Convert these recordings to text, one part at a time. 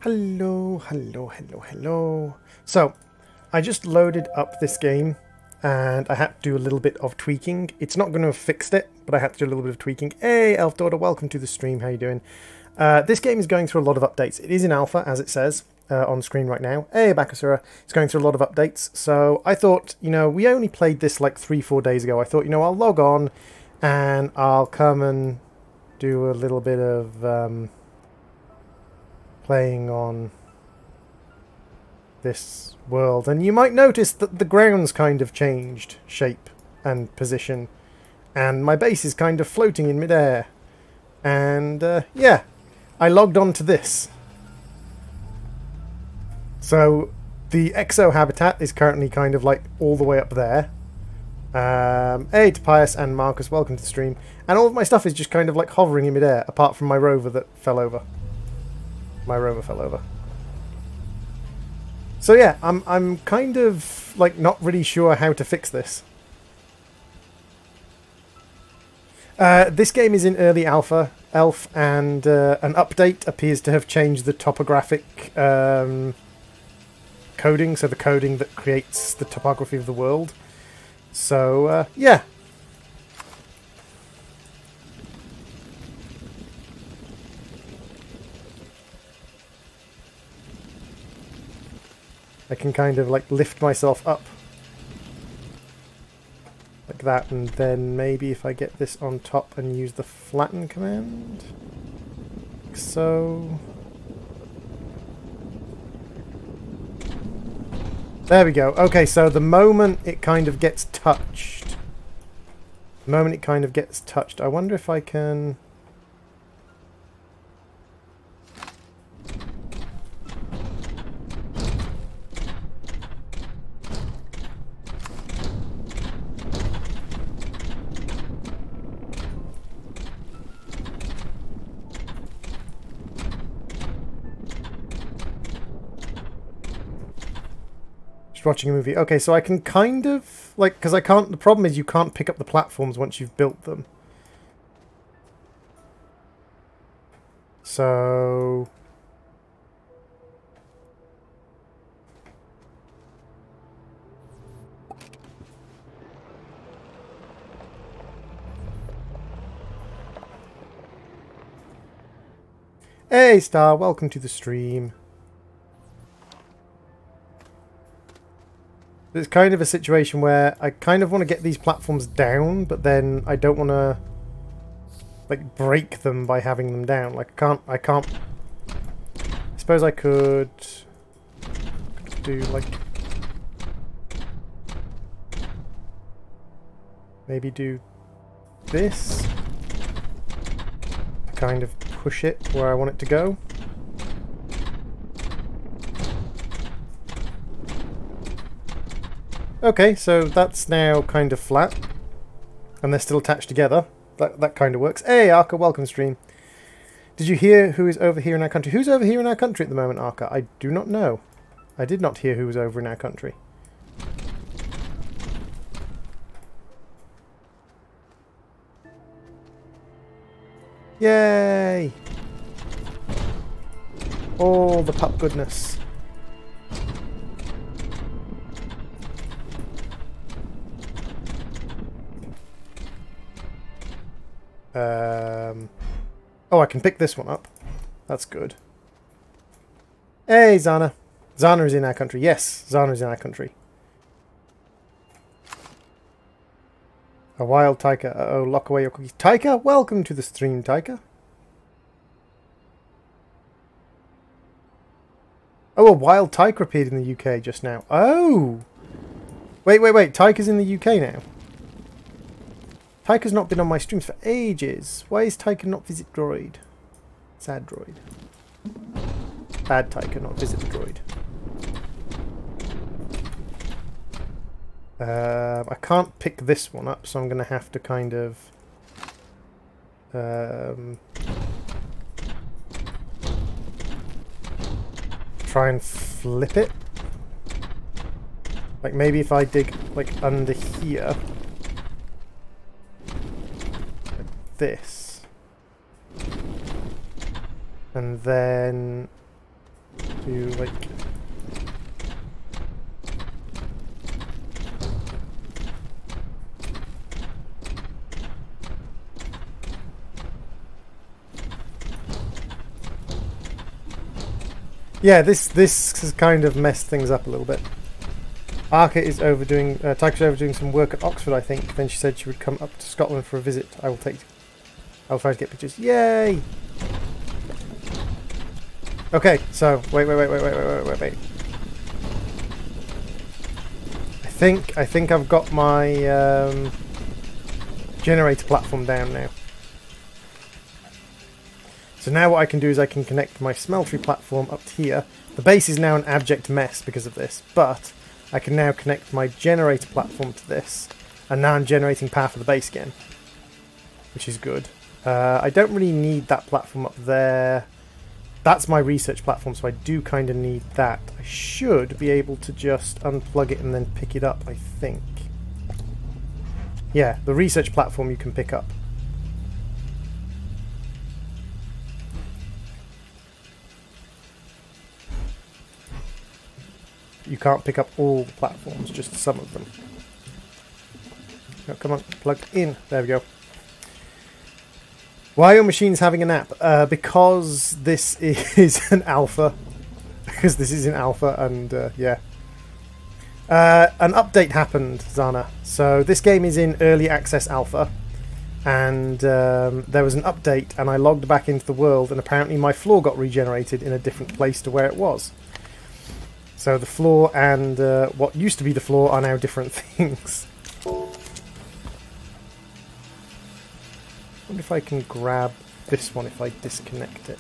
Hello, hello, hello, hello. So, I just loaded up this game and I had to do a little bit of tweaking. It's not going to have fixed it, but I had to do a little bit of tweaking. Hey, Elf Daughter, welcome to the stream. How you doing? This game is going through a lot of updates. It is in alpha, as it says on screen right now. Hey, Bakasura. It's going through a lot of updates. So I thought, you know, we only played this like 3-4 days ago. I thought, you know, I'll log on and I'll come and do a little bit of playing on this world. And you might notice that the ground's kind of changed shape and position. And my base is kind of floating in midair. And yeah, I logged on to this. So the exo habitat is currently kind of like all the way up there. Hey, Tobias and Marcus, welcome to the stream. And all of my stuff is just kind of like hovering in midair, apart from my rover that fell over. My rover fell over. So yeah, I'm kind of like not really sure how to fix this. This game is in early alpha, Elf, and an update appears to have changed the topographic coding, so the coding that creates the topography of the world. So yeah. I can kind of like lift myself up like that, and then maybe if I get this on top and use the flatten command, like so. There we go. Okay, so the moment it kind of gets touched, I wonder if I can. Watching a movie. Okay, so I can kind of like, because I can't, the problem is you can't pick up the platforms once you've built them. So hey Star, welcome to the stream. It's kind of a situation where I kind of want to get these platforms down, but then I don't want to like break them by having them down. Like I can't. I suppose I could do like maybe do this. Kind of push it where I want it to go. Okay, so that's now kind of flat, and they're still attached together. That kind of works. Hey, Arca, welcome stream. Did you hear who is over here in our country? Who's over here in our country at the moment, Arca? I do not know. I did not hear who was over in our country. Yay! All the pup goodness. Oh, I can pick this one up. That's good. Hey, Zana. Zana is in our country. Yes, Zana is in our country. A wild Taika. Uh-oh, lock away your cookies. Taika, welcome to the stream, Taika. Oh, a wild Taika appeared in the UK just now. Oh! Wait. Taika's in the UK now. Taika's not been on my streams for ages. Why is Taika not visit droid? Sad droid. Bad Taika, not visit the droid. I can't pick this one up, so I'm going to have to kind of try and flip it. Like maybe if I dig like under here. This, and then to like... Yeah, this has kind of messed things up a little bit. Arca is overdoing, Tyke's overdoing some work at Oxford, I think. Then she said she would come up to Scotland for a visit. I'll try to get pictures. Yay! Okay, so wait. I think I've got my generator platform down now. So now what I can do is I can connect my smeltery platform up here. The base is now an abject mess because of this, but I can now connect my generator platform to this, and now I'm generating power for the base again, which is good. I don't really need that platform up there. That's my research platform, so I do kind of need that. I should be able to just unplug it and then pick it up, I think. Yeah, the research platform you can pick up. You can't pick up all the platforms, just some of them. Oh, come on, plug in. There we go. Why are your machines having a nap? Because this is an alpha. Because this is in alpha, and yeah. An update happened, Zana. So this game is in early access alpha, and there was an update, and I logged back into the world, and apparently my floor got regenerated in a different place to where it was. So the floor and what used to be the floor are now different things. I wonder if I can grab this one if I disconnect it.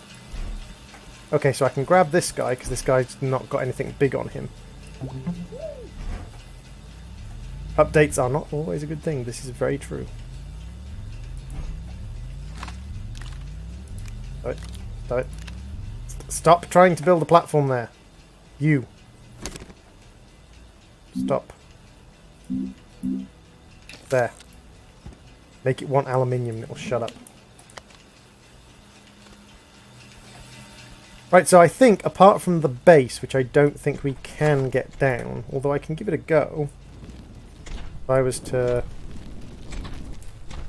Okay, so I can grab this guy because this guy's not got anything big on him. Updates are not always a good thing. This is very true. Stop trying to build a platform there. You. Stop. There. Make it want aluminium and it'll shut up. Right, so I think, apart from the base, which I don't think we can get down, although I can give it a go, if I was to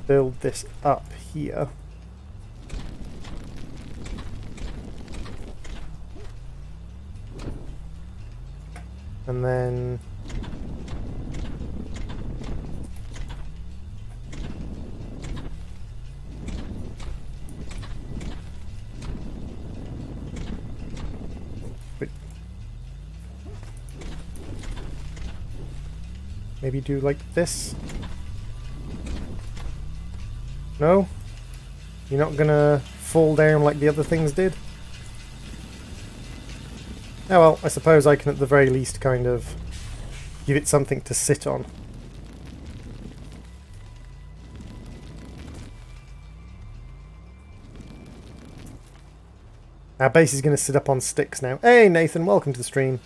build this up here... and then... maybe do like this? No? You're not gonna fall down like the other things did? Oh well, I suppose I can at the very least kind of give it something to sit on. Our base is going to sit up on sticks now. Hey Nathan, welcome to the stream.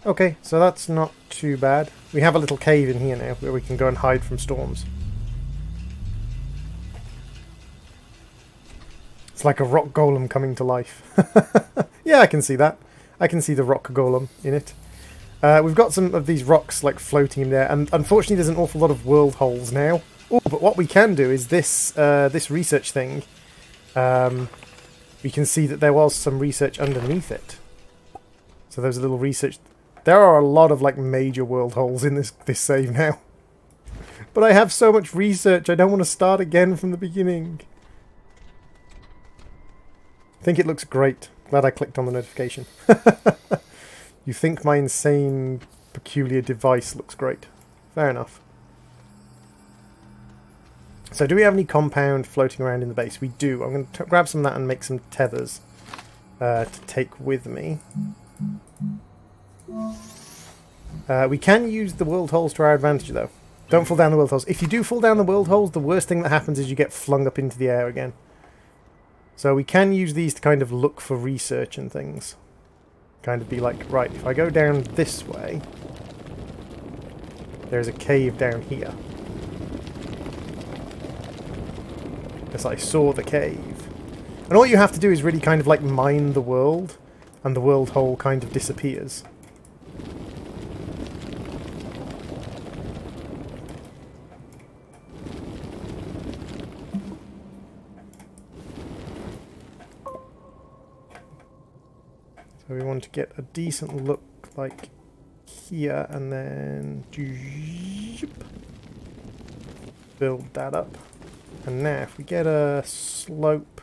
Okay, so that's not too bad. We have a little cave in here now where we can go and hide from storms. It's like a rock golem coming to life. Yeah, I can see that. I can see the rock golem in it. We've got some of these rocks like floating in there, and unfortunately there's an awful lot of world holes now. Oh, but what we can do is this this research thing. We can see that there was some research underneath it. So there's a little research. There are a lot of like major world holes in this save now. But I have so much research, I don't want to start again from the beginning. I think it looks great. Glad I clicked on the notification. You think my insane, peculiar device looks great. Fair enough. So do we have any compound floating around in the base? We do. I'm going to grab some of that and make some tethers to take with me. We can use the world holes to our advantage, though. Don't fall down the world holes. If you do fall down the world holes, the worst thing that happens is you get flung up into the air again. So we can use these to kind of look for research and things. Kind of be like, right, if I go down this way, there's a cave down here. Because I saw the cave. And all you have to do is really kind of like mine the world, and the world hole kind of disappears. So we want to get a decent look like here, and then build that up. And now if we get a slope,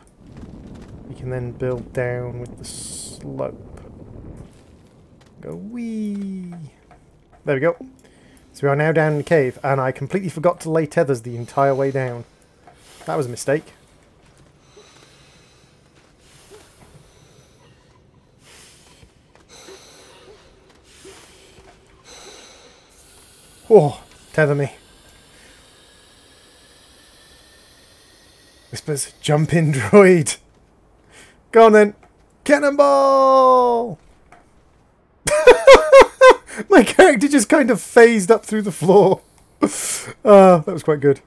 we can then build down with the slope. Go wee. There we go. So we are now down in the cave, and I completely forgot to lay tethers the entire way down. That was a mistake. Oh, tether me. Whispers, jump in, droid. Go on then. Cannonball! My character just kind of phased up through the floor. That was quite good.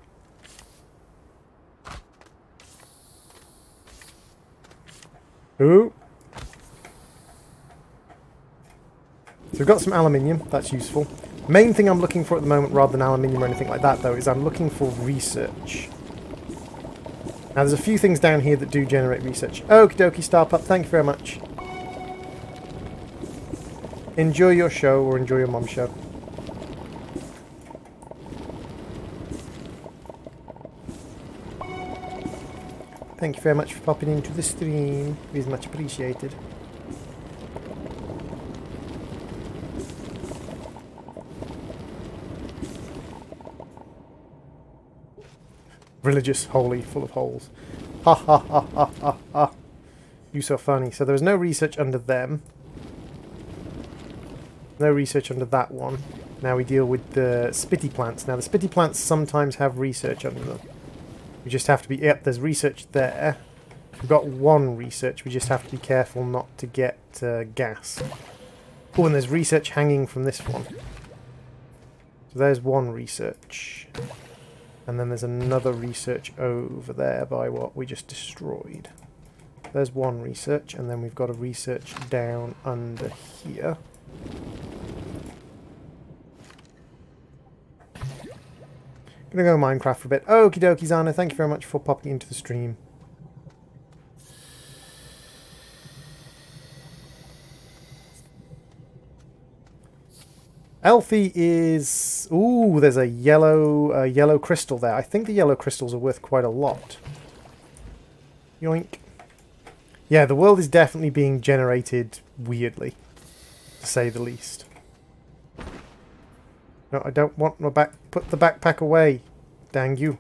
Ooh. So we've got some aluminium. That's useful. Main thing I'm looking for at the moment, rather than aluminium or anything like that, though, is I'm looking for research. Now, there's a few things down here that do generate research. Okie dokie, Starpup, thank you very much. Enjoy your show, or enjoy your mom's show. Thank you very much for popping into the stream. It is much appreciated. Religious, holy, full of holes. Ha ha ha ha ha ha. You so funny. So there was no research under them. No research under that one. Now we deal with the spitty plants. Now the spitty plants sometimes have research under them. We just have to be... Yep, there's research there. We've got one research. We just have to be careful not to get gas. Oh, and there's research hanging from this one. So there's one research. And then there's another research over there by what we just destroyed. There's one research, and then we've got a research down under here. Gonna go Minecraft for a bit. Okie dokie, Zana, thank you very much for popping into the stream. Elfie is... Ooh, there's a yellow crystal there. I think the yellow crystals are worth quite a lot. Yoink. Yeah, the world is definitely being generated weirdly, to say the least. No, I don't want my back... Put the backpack away. Dang you.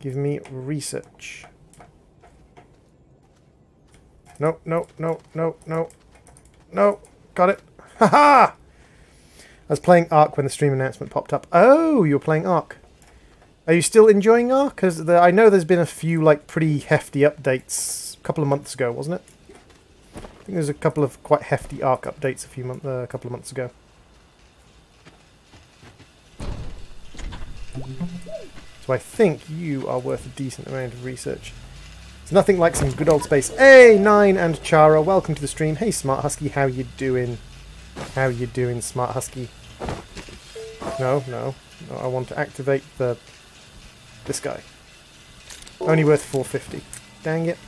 Give me research. No, no, no, no, no. No. Got it. Ha-ha! I was playing Ark when the stream announcement popped up. Oh, you're playing Ark. Are you still enjoying Ark? Because I know there's been a few like pretty hefty updates a couple of months ago, wasn't it? I think there's a couple of quite hefty Ark updates a couple of months ago. So I think you are worth a decent amount of research. It's nothing like some good old space. Hey, Nine and Chara, welcome to the stream. Hey, Smart Husky, how you doing? How you doing, Smart Husky? No, no, no, I want to activate this guy. Only worth 450. Dang it.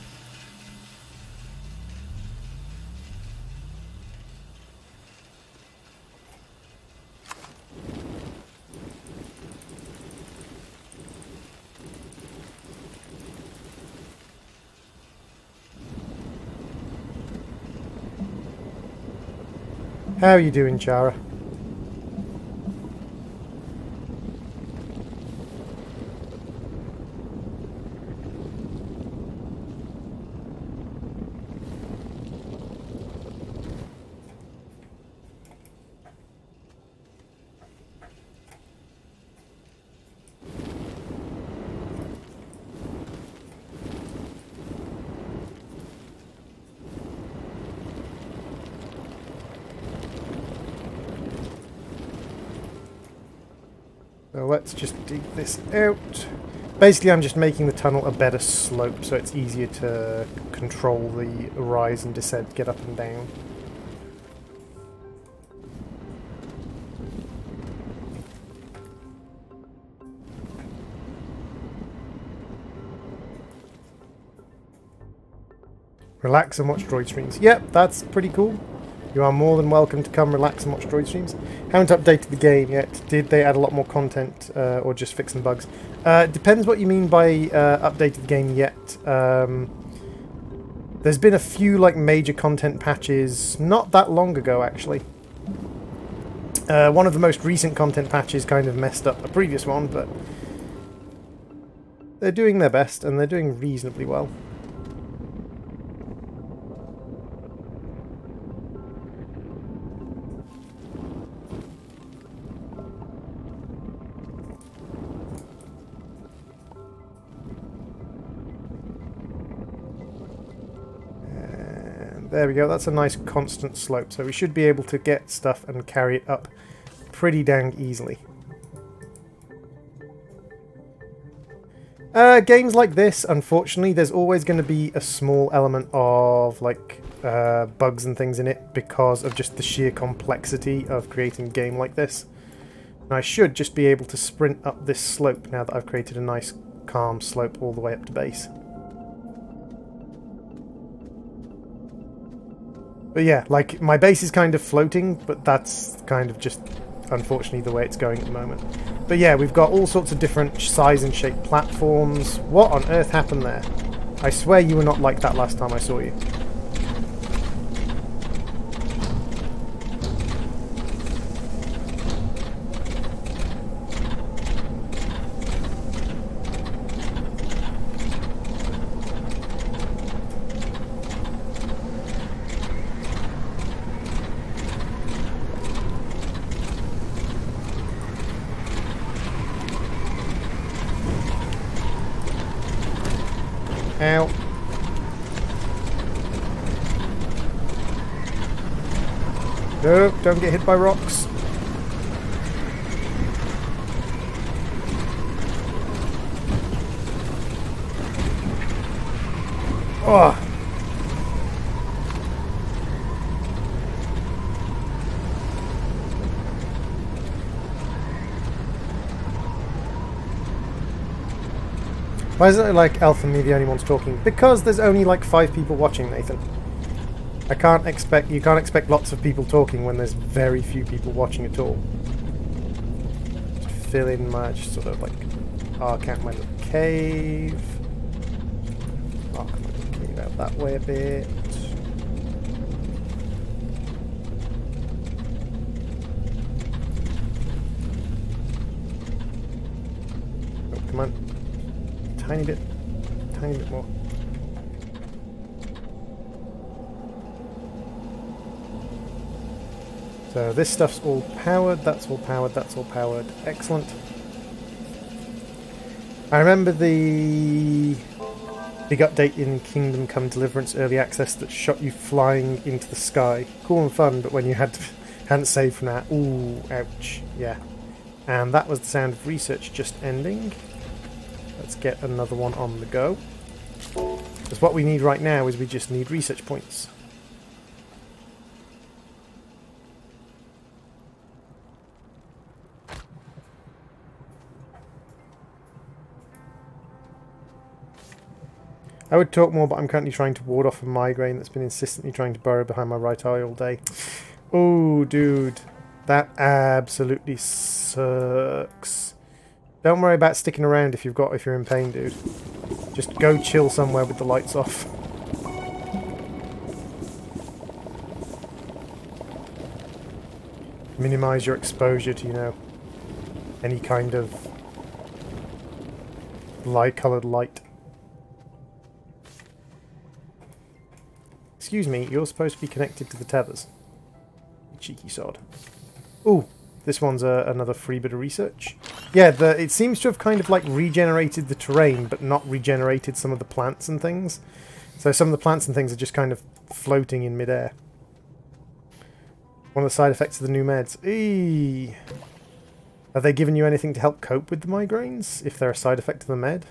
How are you doing, Chara? So let's just dig this out. Basically, I'm just making the tunnel a better slope so it's easier to control the rise and descent, get up and down. Relax and watch droid streams. Yep, that's pretty cool. You are more than welcome to come relax and watch droid streams. Haven't updated the game yet. Did they add a lot more content or just fix some bugs? Depends what you mean by updated the game yet. There's been a few like major content patches not that long ago actually. One of the most recent content patches kind of messed up a previous one, but they're doing their best and they're doing reasonably well. There we go, that's a nice constant slope, so we should be able to get stuff and carry it up pretty dang easily. Games like this, unfortunately, there's always going to be a small element of like bugs and things in it because of just the sheer complexity of creating a game like this. And I should just be able to sprint up this slope now that I've created a nice calm slope all the way up to base. But yeah, like, my base is kind of floating, but that's kind of just, unfortunately, the way it's going at the moment. But yeah, we've got all sorts of different size and shape platforms. What on earth happened there? I swear you were not like that last time I saw you. Ow. No, don't get hit by rocks. Oh. Why isn't it like Elf and me the only ones talking? Because there's only like 5 people watching, Nathan. You can't expect lots of people talking when there's very few people watching at all. Just fill in my just sort of like Arcant went to the cave. Arcant went to the cave out that way a bit. Oh, come on. Tiny bit more. So this stuff's all powered, that's all powered, that's all powered. Excellent. I remember the big update in Kingdom Come Deliverance Early Access that shot you flying into the sky. Cool and fun, but when you hadn't saved from that, ooh, ouch, yeah. And that was the sound of research just ending. Let's get another one on the go. Because what we need right now is we just need research points. I would talk more, but I'm currently trying to ward off a migraine that's been insistently trying to burrow behind my right eye all day. Oh, dude. That absolutely sucks. Don't worry about sticking around if you're in pain, dude. Just go chill somewhere with the lights off. Minimize your exposure to, you know, any kind of light-coloured light. Excuse me, you're supposed to be connected to the tethers. Cheeky sod. Ooh, this one's another free bit of research. Yeah, it seems to have kind of like regenerated the terrain, but not regenerated some of the plants and things. So some of the plants and things are just kind of floating in midair. One of the side effects of the new meds. Eee. Have they given you anything to help cope with the migraines, if they're a side effect of the med?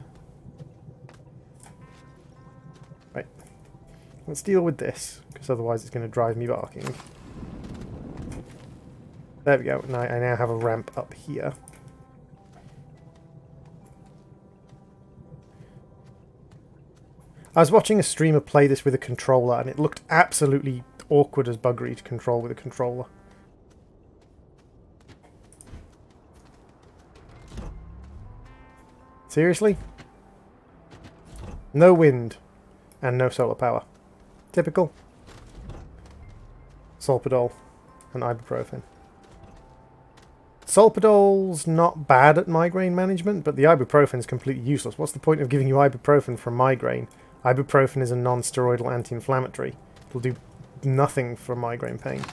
Right. Let's deal with this, because otherwise it's going to drive me barking. There we go. Now I now have a ramp up here. I was watching a streamer play this with a controller, and it looked absolutely awkward as buggery to control with a controller. Seriously? No wind and no solar power. Typical. Solpadol and ibuprofen. Solpadol's not bad at migraine management, but the ibuprofen is completely useless. What's the point of giving you ibuprofen for migraine? Ibuprofen is a non-steroidal anti-inflammatory. It'll do nothing for migraine pain.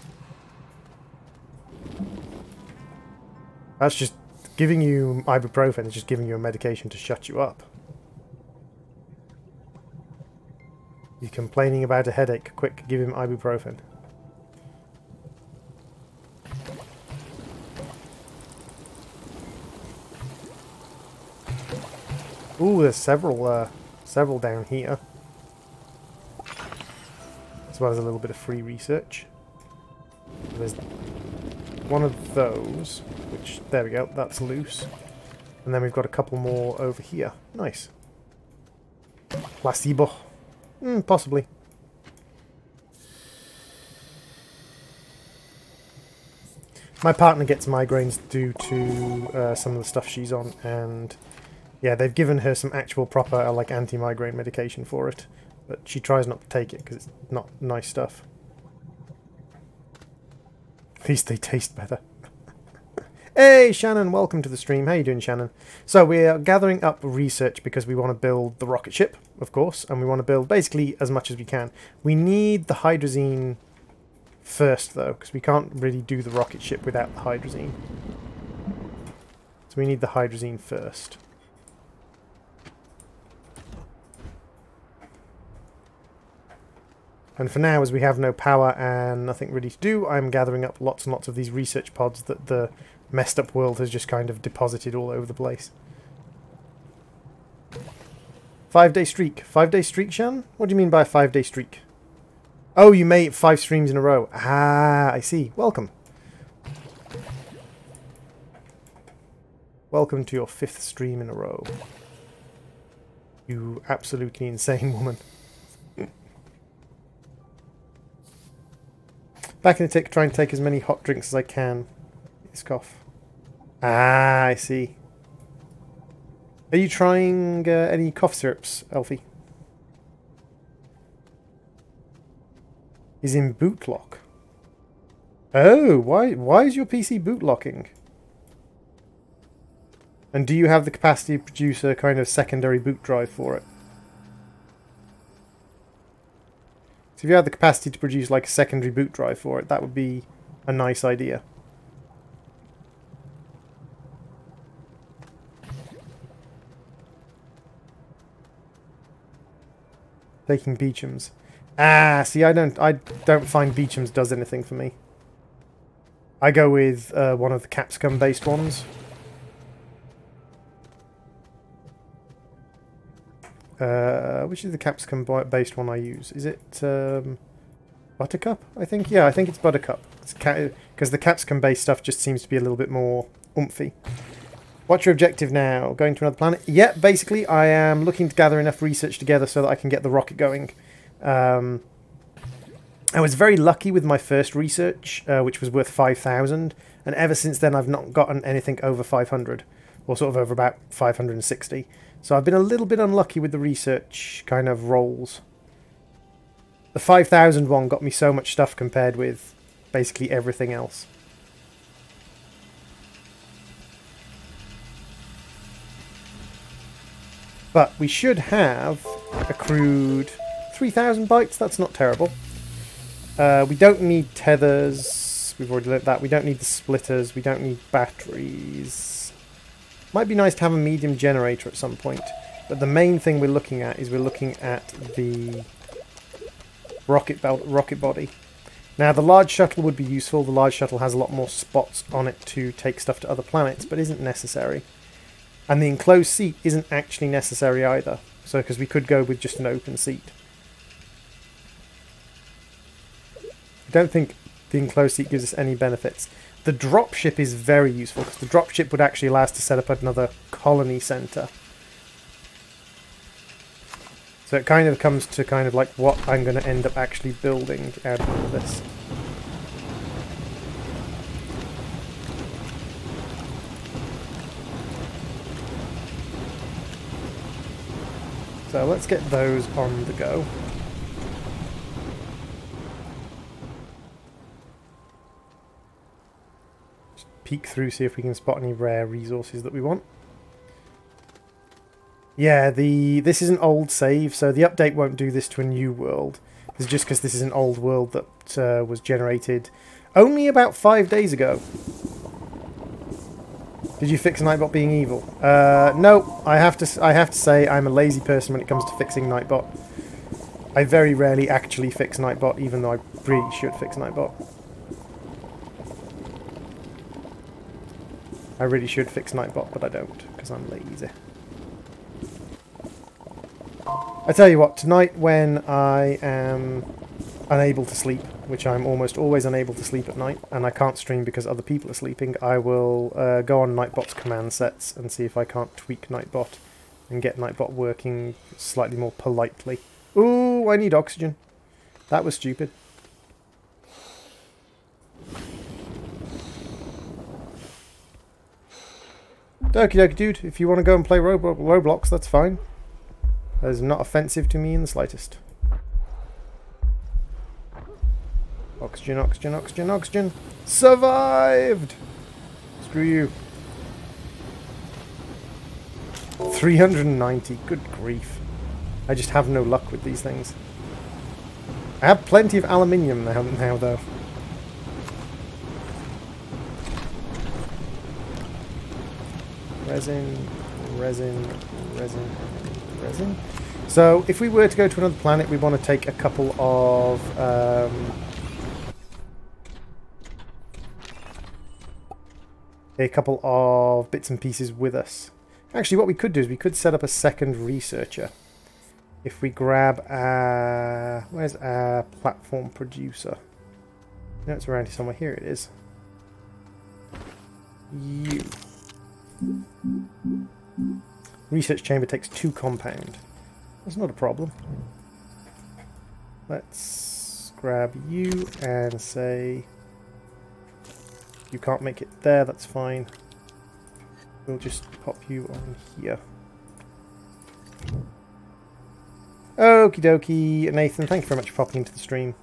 That's just giving you ibuprofen is just giving you a medication to shut you up. You're complaining about a headache. Quick, give him ibuprofen. Ooh, there's several down here. As well as a little bit of free research. There's one of those, which, there we go, that's loose. And then we've got a couple more over here. Nice. Placebo. Possibly. My partner gets migraines due to some of the stuff she's on, and yeah, they've given her some actual proper like anti-migraine medication for it, but she tries not to take it because it's not nice stuff. At least they taste better. Hey Shannon, welcome to the stream. How you doing, Shannon? So we're gathering up research because we want to build the rocket ship, of course, and we want to build basically as much as we can. We need the hydrazine first though, because we can't really do the rocket ship without the hydrazine. So we need the hydrazine first. And for now, as we have no power and nothing really to do, I'm gathering up lots and lots of these research pods that the messed up world has just kind of deposited all over the place. 5-day streak. 5-day streak, Shan? What do you mean by a 5-day streak? Oh, you made 5 streams in a row. Ah, I see. Welcome. Welcome to your 5th stream in a row. You absolutely insane woman. Back in the tick, trying to take as many hot drinks as I can. It's cough. Ah, I see. Are you trying any cough syrups, Elfie? He's in boot lock. Oh, why is your PC boot locking? And do you have the capacity to produce a kind of secondary boot drive for it? So if you had the capacity to produce like a secondary boot drive for it, that would be a nice idea. Taking Beecham's. Ah, see, I don't find Beecham's does anything for me. I go with one of the Capsicum based ones. Which is the Capsicum based one I use? Is it Buttercup? I think. Yeah, I think it's Buttercup. Because the Capsicum based stuff just seems to be a little bit more oomphy. What's your objective now? Going to another planet? Yeah, basically I am looking to gather enough research together so that I can get the rocket going. I was very lucky with my first research, which was worth 5,000, and ever since then I've not gotten anything over 500, or sort of over about 560. So I've been a little bit unlucky with the research kind of rolls. The 5,000 one got me so much stuff compared with basically everything else. But we should have accrued 3,000 bytes. That's not terrible. We don't need tethers. We've already learnt that. We don't need the splitters. We don't need batteries. Might be nice to have a medium generator at some point. But the main thing we're looking at is we're looking at the rocket body. Now, the large shuttle would be useful. The large shuttle has a lot more spots on it to take stuff to other planets, but isn't necessary. And the enclosed seat isn't actually necessary either. So, because we could go with just an open seat. I don't think the enclosed seat gives us any benefits. The dropship is very useful, because the dropship would actually allow us to set up another colony center. So it kind of comes to kind of like what I'm going to end up actually building out of all of this. So let's get those on the go. Just peek through, see if we can spot any rare resources that we want. Yeah, this is an old save, so the update won't do this to a new world. It's just because this is an old world that was generated only about 5 days ago. Did you fix Nightbot being evil? No, I have to say I'm a lazy person when it comes to fixing Nightbot. I very rarely actually fix Nightbot, even though I really should fix Nightbot. I really should fix Nightbot, but I don't, because I'm lazy. I tell you what, tonight when I am unable to sleep, which I'm almost always unable to sleep at night, and I can't stream because other people are sleeping, I will go on Nightbot's command sets and see if I can't tweak Nightbot and get Nightbot working slightly more politely. Ooh, I need oxygen. That was stupid. Okie dokie dude, if you want to go and play Roblox, that's fine. That is not offensive to me in the slightest. Oxygen, oxygen, oxygen, oxygen. Survived! Screw you. 390. Good grief. I just have no luck with these things. I have plenty of aluminium now though. Resin, resin, resin, resin. So, if we were to go to another planet, we want to take a couple of bits and pieces with us. Actually, what we could do is we could set up a second researcher. If we grab our... Where's our platform producer? No, it's around here somewhere. Here it is. You. Research chamber takes 2 compound. That's not a problem. Let's grab you and say... You can't make it there, that's fine. We'll just pop you on here. Okie dokie, Nathan, thank you very much for popping into the stream.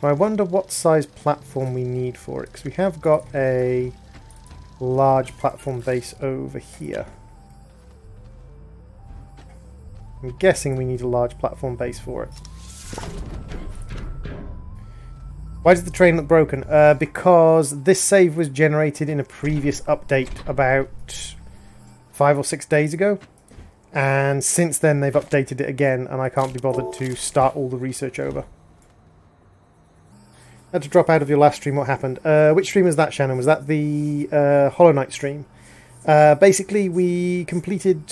I wonder what size platform we need for it, because we have got a large platform base over here. I'm guessing we need a large platform base for it. Why does the train look broken? Because this save was generated in a previous update about 5 or 6 days ago. And since then they've updated it again, and I can't be bothered to start all the research over. Had to drop out of your last stream. What happened? Which stream was that, Shannon? Was that the Hollow Knight stream? Basically, we completed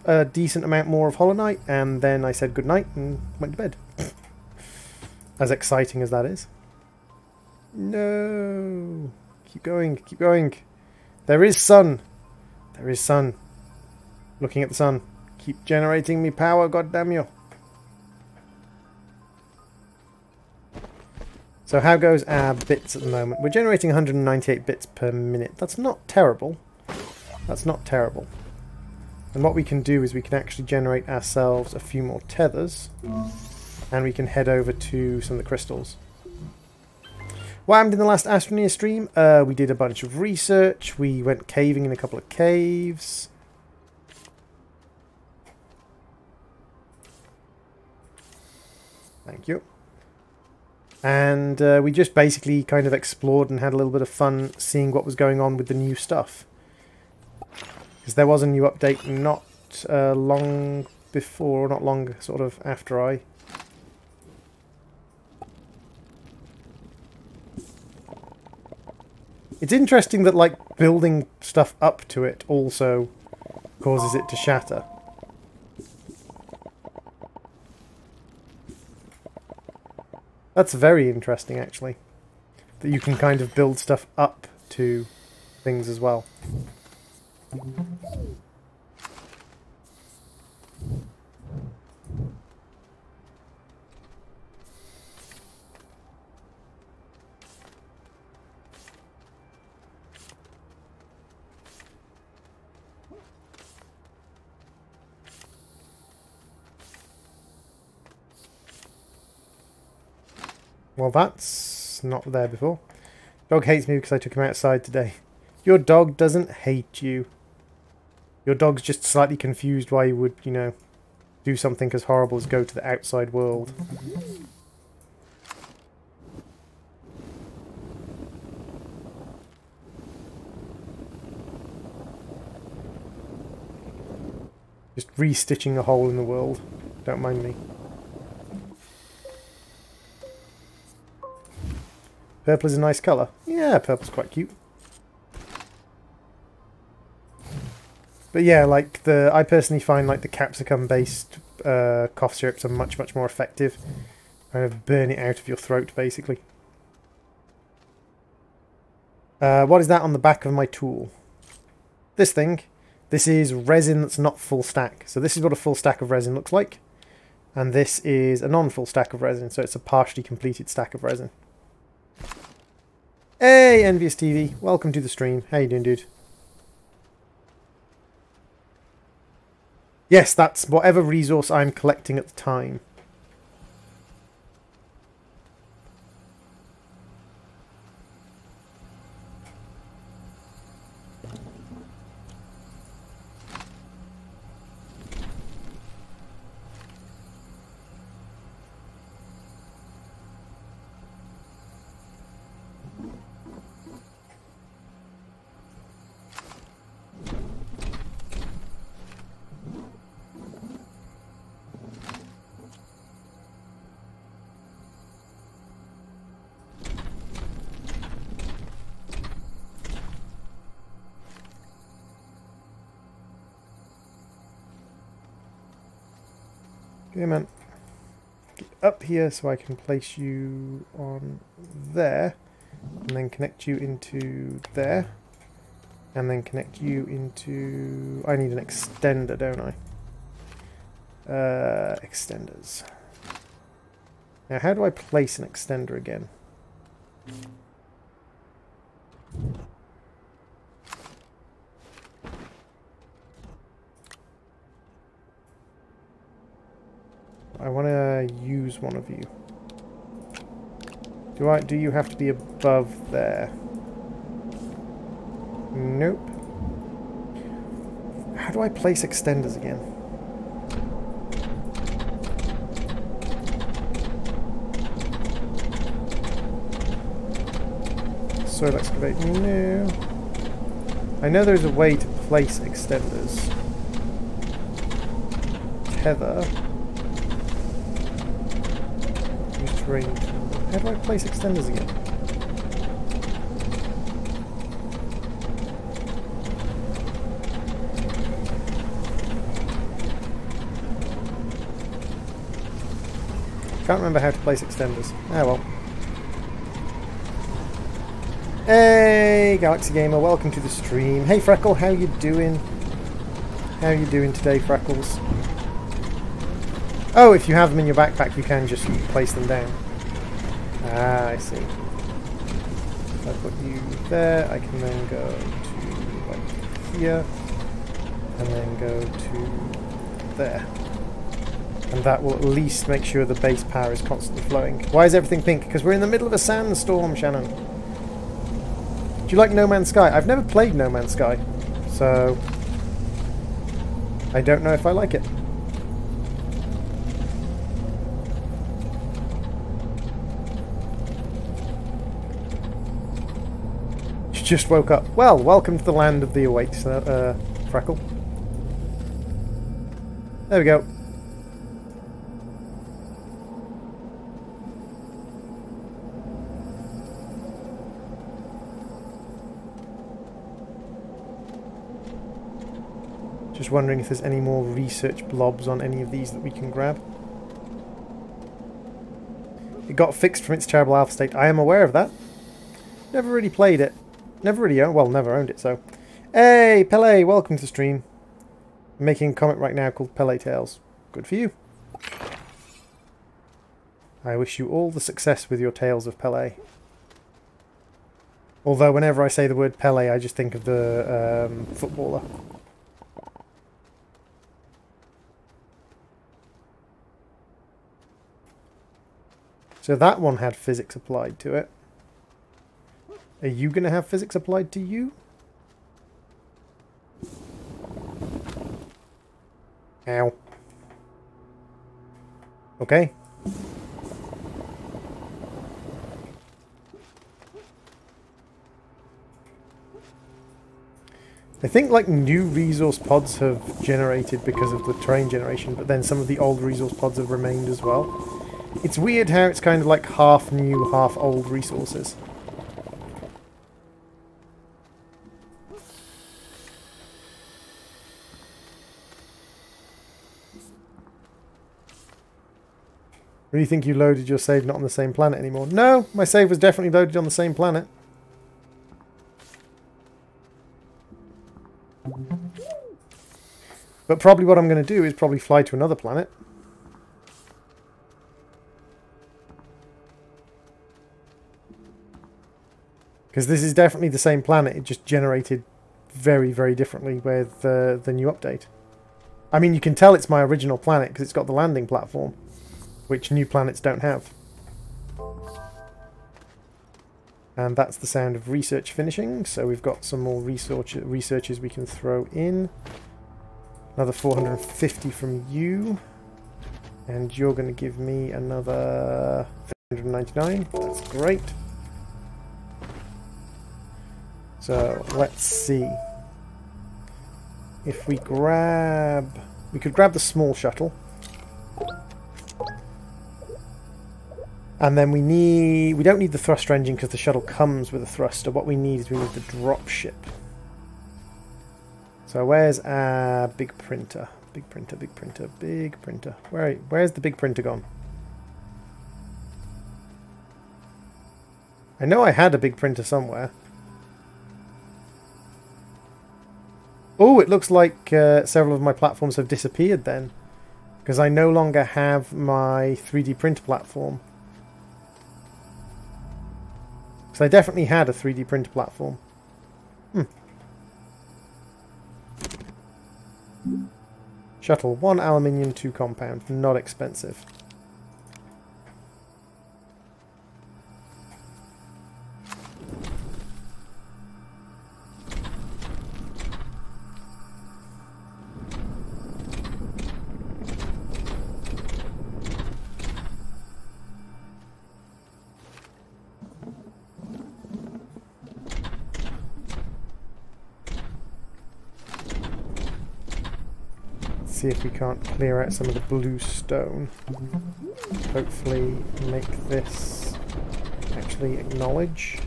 a decent amount more of Hollow Knight, and then I said goodnight and went to bed. As exciting as that is. No! Keep going, keep going. There is sun. There is sun. Looking at the sun. Keep generating me power, goddamn you. So how goes our bits at the moment? We're generating 198 bits per minute. That's not terrible. That's not terrible. And what we can do is we can actually generate ourselves a few more tethers. And we can head over to some of the crystals. What happened in the last Astroneer stream? We did a bunch of research. We went caving in a couple of caves. Thank you. And we just basically kind of explored and had a little bit of fun seeing what was going on with the new stuff. Because there was a new update not long before, not long sort of after I... It's interesting that, like, building stuff up to it also causes it to shatter. That's very interesting, actually. That you can kind of build stuff up to things as well. Well, that's not there before. Dog hates me because I took him outside today. Your dog doesn't hate you. Your dog's just slightly confused why you would, you know, do something as horrible as go to the outside world. Just re-stitching a hole in the world. Don't mind me. Purple is a nice colour. Yeah, purple's quite cute. But yeah, like I personally find like the capsicum-based cough syrups are much more effective. Kind of burn it out of your throat, basically. What is that on the back of my tool? This thing. This is resin that's not full stack. So this is what a full stack of resin looks like. And this is a non-full stack of resin, so it's a partially completed stack of resin. Hey, Envious TV, welcome to the stream. How you doing, dude? Yes, that's whatever resource I'm collecting at the time. Okay, man. Get up here so I can place you on there. And then connect you into there. And then connect you into... I need an extender, don't I? Extenders. Now, how do I place an extender again? I want to use one of you. Do you have to be above there? Nope. How do I place extenders again? Soil excavate. No. I know there's a way to place extenders. Tether. Terrain. How do I place extenders again? Can't remember how to place extenders. Ah well. Hey Galaxy Gamer, welcome to the stream. Hey Freckle, how you doing? How you doing today, Freckles? Oh, if you have them in your backpack, you can just place them down. Ah, I see. If I put you there, I can then go to like here, and then go to there. And that will at least make sure the base power is constantly flowing. Why is everything pink? Because we're in the middle of a sandstorm, Shannon. Do you like No Man's Sky? I've never played No Man's Sky, so I don't know if I like it. You just woke up. Well, welcome to the land of the awake, Freckle. There we go. Just wondering if there's any more research blobs on any of these that we can grab. It got fixed from its terrible alpha state. I am aware of that. Never really played it. Never really owned, well, never owned it, so. Hey, Pele, welcome to the stream. I'm making a comment right now called Pele Tales. Good for you. I wish you all the success with your tales of Pele. Although whenever I say the word Pele, I just think of the footballer. So that one had physics applied to it. Are you going to have physics applied to you? Ow. Okay. I think like new resource pods have generated because of the terrain generation, but then some of the old resource pods have remained as well. It's weird how it's kind of like half new, half old resources. Really think you loaded your save not on the same planet anymore? No, my save was definitely loaded on the same planet. But probably what I'm going to do is probably fly to another planet. Because this is definitely the same planet, it just generated very, very differently with the new update. I mean, you can tell it's my original planet because it's got the landing platform, which new planets don't have. And that's the sound of research finishing, so we've got some more researches we can throw in. Another 450 from you. And you're going to give me another 399. That's great. So let's see. If we grab... We could grab the small shuttle. And then we don't need the thruster engine because the shuttle comes with a thruster. What we need is we need the drop ship. So where's our big printer? Big printer, big printer, big printer. Where's the big printer gone? I know I had a big printer somewhere. Oh, it looks like several of my platforms have disappeared then. Because I no longer have my 3D printer platform. Because I definitely had a 3D printer platform. Shuttle, 1 aluminium, 2 compound. Not expensive. See if we can't clear out some of the blue stone. Hopefully make this actually acknowledge.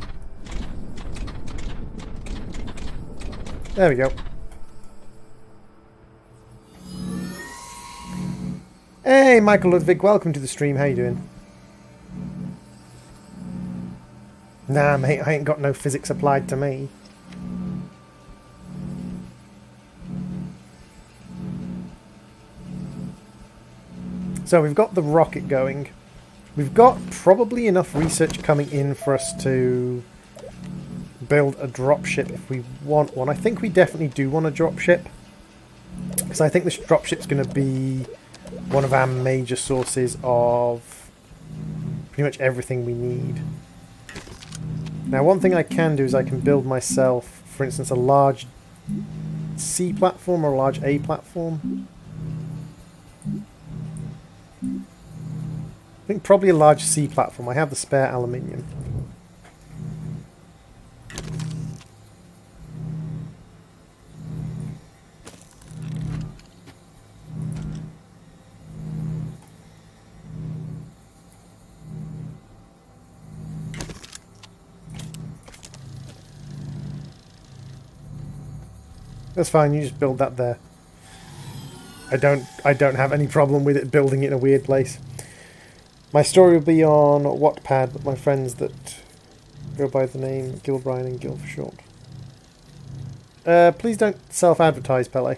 There we go. Hey Michael Ludwig, welcome to the stream. How you doing? Nah mate, I ain't got no physics applied to me. So we've got the rocket going. We've got probably enough research coming in for us to build a dropship if we want one. I think we definitely do want a dropship. Because I think this dropship's going to be one of our major sources of pretty much everything we need. Now one thing I can do is I can build myself, for instance, a large C platform or a large A platform. I think probably a large C platform. I have the spare aluminium. That's fine, you just build that there. I don't have any problem with it building it in a weird place. My story will be on Wattpad with my friends that go by the name Gilbrian and Gil for short. Please don't self-advertise, Pele.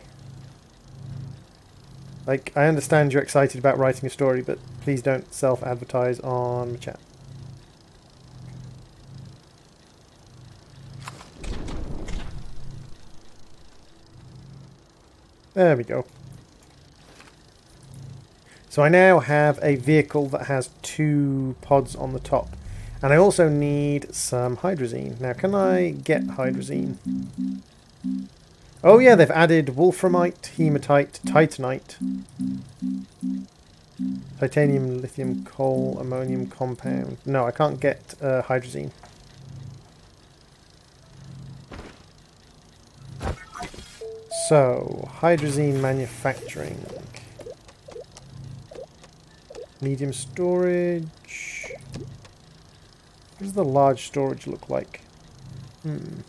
Like, I understand you're excited about writing a story, but please don't self-advertise on the chat. There we go. So I now have a vehicle that has 2 pods on the top. And I also need some hydrazine. Now, can I get hydrazine? Oh yeah, they've added wolframite, hematite, titanite, titanium, lithium, coal, ammonium compound. No, I can't get hydrazine. So, hydrazine manufacturing. Medium storage. What does the large storage look like? And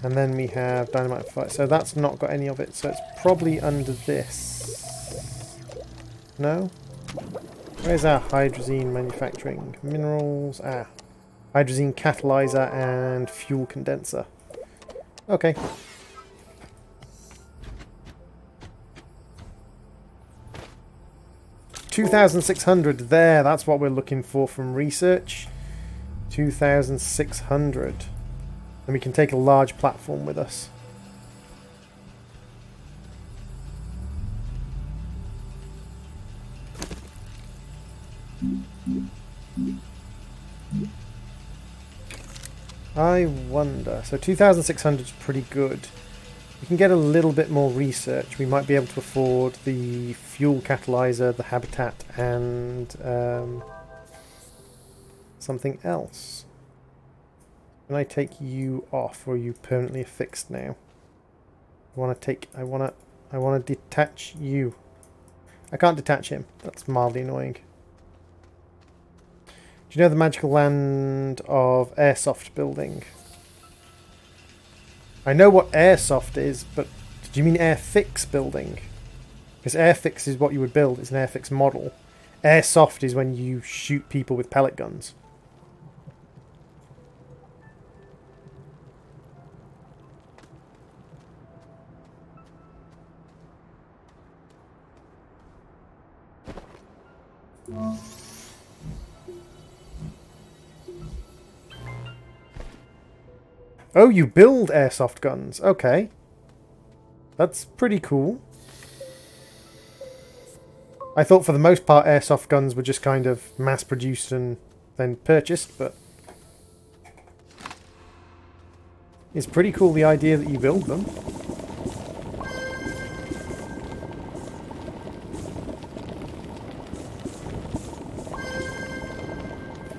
then we have dynamite fire. So that's not got any of it. So it's probably under this. No? Where's our hydrazine manufacturing? Minerals. Ah. Hydrazine catalyzer and fuel condenser. Okay. $2,600 there. That's what we're looking for from research. 2,600. And we can take a large platform with us. I wonder. So 2,600 is pretty good. We can get a little bit more research. We might be able to afford the fuel catalyzer, the habitat, and something else. Can I take you off, or are you permanently affixed now? I want to detach you. I can't detach him. That's mildly annoying. Do you know the magical land of airsoft building? I know what airsoft is, but do you mean airfix building? Because airfix is what you would build. It's an airfix model. Airsoft is when you shoot people with pellet guns. Oh, you build airsoft guns. Okay. That's pretty cool. I thought for the most part airsoft guns were just kind of mass-produced and then purchased, but it's pretty cool the idea that you build them.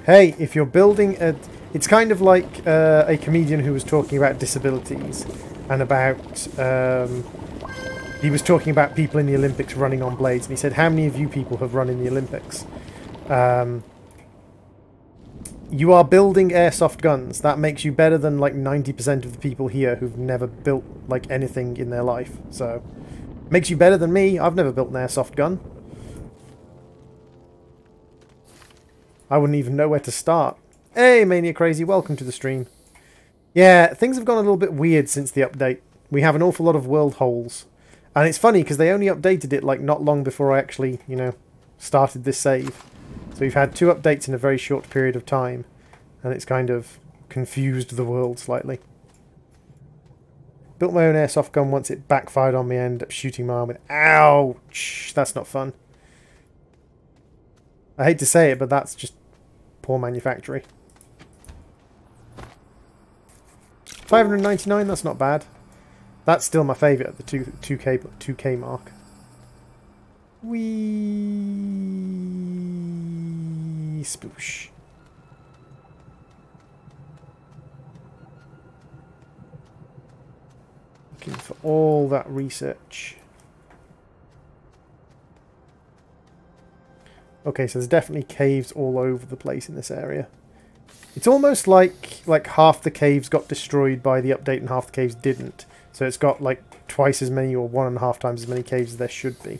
Hey, if you're building a... It's kind of like a comedian who was talking about disabilities and about... he was talking about people in the Olympics running on blades, and he said, how many of you people have run in the Olympics? You are building airsoft guns. That makes you better than like 90% of the people here who've never built like anything in their life. So, makes you better than me. I've never built an airsoft gun. I wouldn't even know where to start. Hey, Mania Crazy, welcome to the stream. Yeah, things have gone a little bit weird since the update. We have an awful lot of world holes. And it's funny, because they only updated it like not long before I actually, you know, started this save. So we've had 2 updates in a very short period of time. And it's kind of confused the world slightly. Built my own airsoft gun once it backfired on me and ended up shooting my arm with... Ouch! That's not fun. I hate to say it, but that's just poor manufacturing. 599, that's not bad. That's still my favourite at the 2K mark. Wee sploosh. Looking for all that research. Okay, so there's definitely caves all over the place in this area. It's almost like half the caves got destroyed by the update and half the caves didn't. So it's got like twice as many or 1.5 times as many caves as there should be.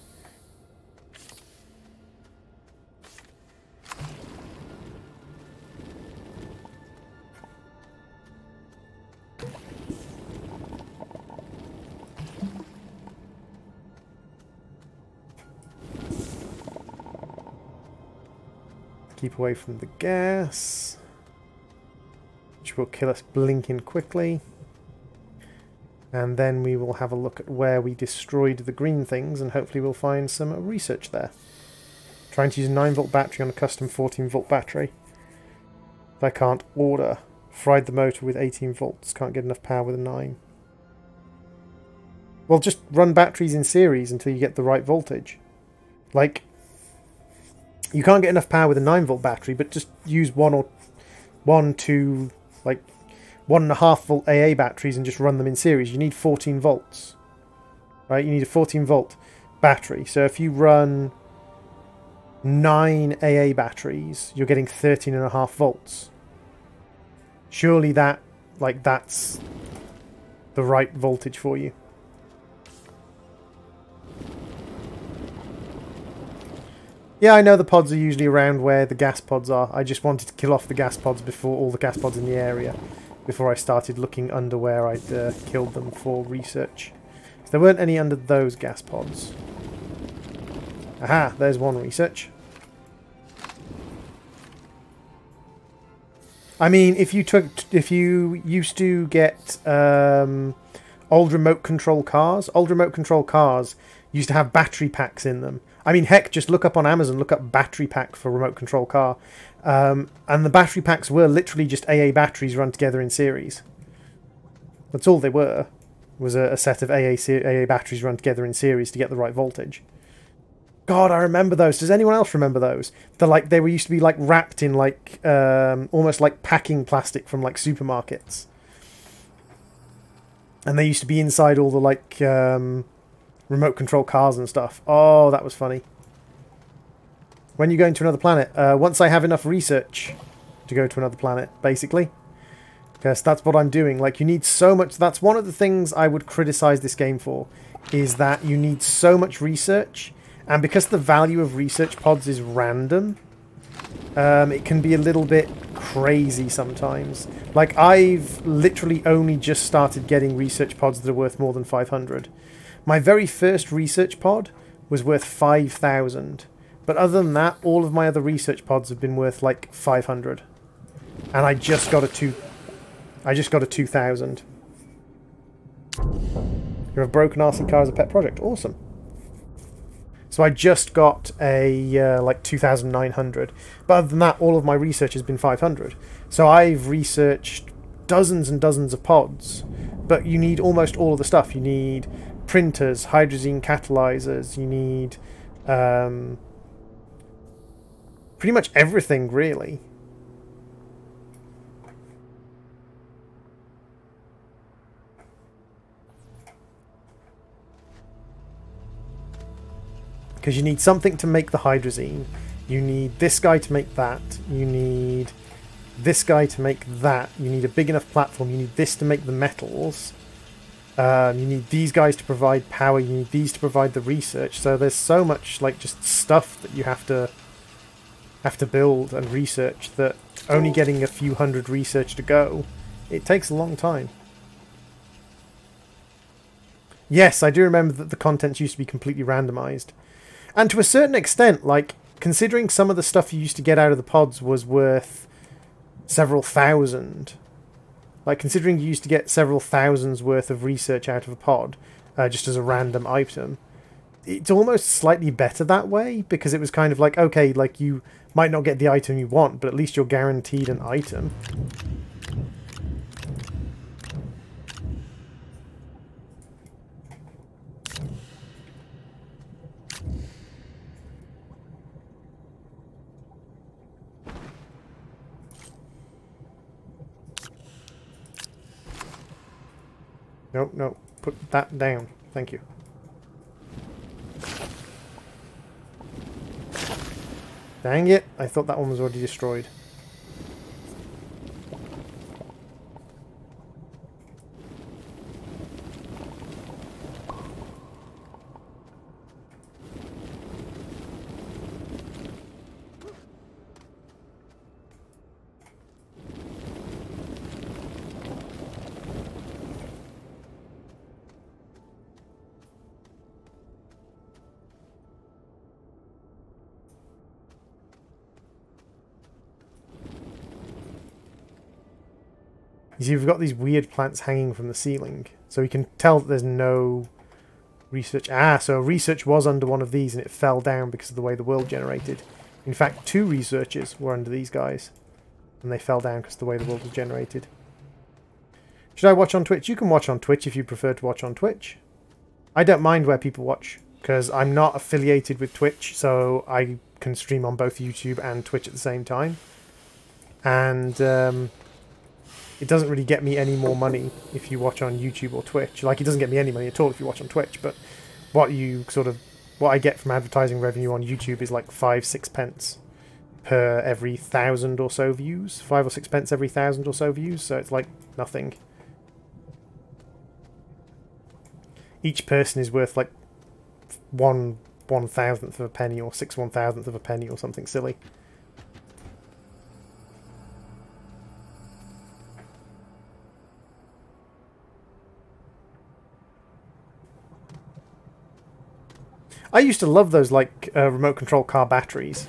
Keep away from the gas, which will kill us blinking quickly. And then we will have a look at where we destroyed the green things, and hopefully we'll find some research there. Trying to use a 9-volt battery on a custom 14-volt battery that I can't order. Fried the motor with 18 volts, can't get enough power with a 9. Well, just run batteries in series until you get the right voltage. Like, you can't get enough power with a 9-volt battery, but just use 1.5 volt AA batteries and just run them in series. You need 14 volts. Right? You need a 14-volt battery. So if you run 9 AA batteries, you're getting 13.5 volts. Surely that's the right voltage for you. Yeah, I know the pods are usually around where the gas pods are. I just wanted to kill off the gas pods before all the gas pods in the area, before I started looking under where I'd killed them for research. So there weren't any under those gas pods. Aha, there's one research. I mean, if you used to get old remote control cars used to have battery packs in them. I mean, heck, just look up on Amazon, look up battery pack for remote control car. And the battery packs were literally just AA batteries run together in series. That's all they were, was a set of AA batteries run together in series to get the right voltage. God, I remember those. Does anyone else remember those? They were used to be like wrapped in like almost like packing plastic from like supermarkets. And they used to be inside all the like remote control cars and stuff. Oh, that was funny. When you go into another planet, once I have enough research to go to another planet, basically. Because that's what I'm doing. Like, you need so much. That's one of the things I would criticize this game for, is that you need so much research. And because the value of research pods is random, it can be a little bit crazy sometimes. Like, I've literally only just started getting research pods that are worth more than 500. My very first research pod was worth 5,000. But other than that, all of my other research pods have been worth like 500. And I just got a 2,000. You have a broken RC car as a pet project. Awesome. So I just got a like 2,900. But other than that, all of my research has been 500. So I've researched dozens and dozens of pods. But you need almost all of the stuff. You need printers, hydrazine catalyzers, you need pretty much everything, really. Because you need something to make the hydrazine. You need this guy to make that. You need this guy to make that. You need a big enough platform. You need this to make the metals. You need these guys to provide power. You need these to provide the research. So there's so much like just stuff that you have to build and research that only getting a few hundred research to go, it takes a long time. Yes, I do remember that the contents used to be completely randomized. And to a certain extent, like, considering some of the stuff you used to get out of the pods was worth several thousand. Like, considering you used to get several thousands worth of research out of a pod, just as a random item, it's almost slightly better that way, because it was kind of like, okay, like, you might not get the item you want, but at least you're guaranteed an item. No, no, put that down. Thank you. Dang it, I thought that one was already destroyed. You see, we've got these weird plants hanging from the ceiling. So we can tell that there's no research. Ah, so research was under one of these and it fell down because of the way the world generated. In fact, 2 researchers were under these guys. And they fell down because of the way the world was generated. Should I watch on Twitch? You can watch on Twitch if you prefer to watch on Twitch. I don't mind where people watch, because I'm not affiliated with Twitch, so I can stream on both YouTube and Twitch at the same time. And it doesn't really get me any more money if you watch on YouTube or Twitch. Like, it doesn't get me any money at all if you watch on Twitch, but what I get from advertising revenue on YouTube is like 5-6 pence per every 1,000 or so views. 5 or 6 pence every 1,000 or so views, so it's like nothing. Each person is worth like 1/1000th of a penny or 6/1000th of a penny or something silly. I used to love those like remote control car batteries.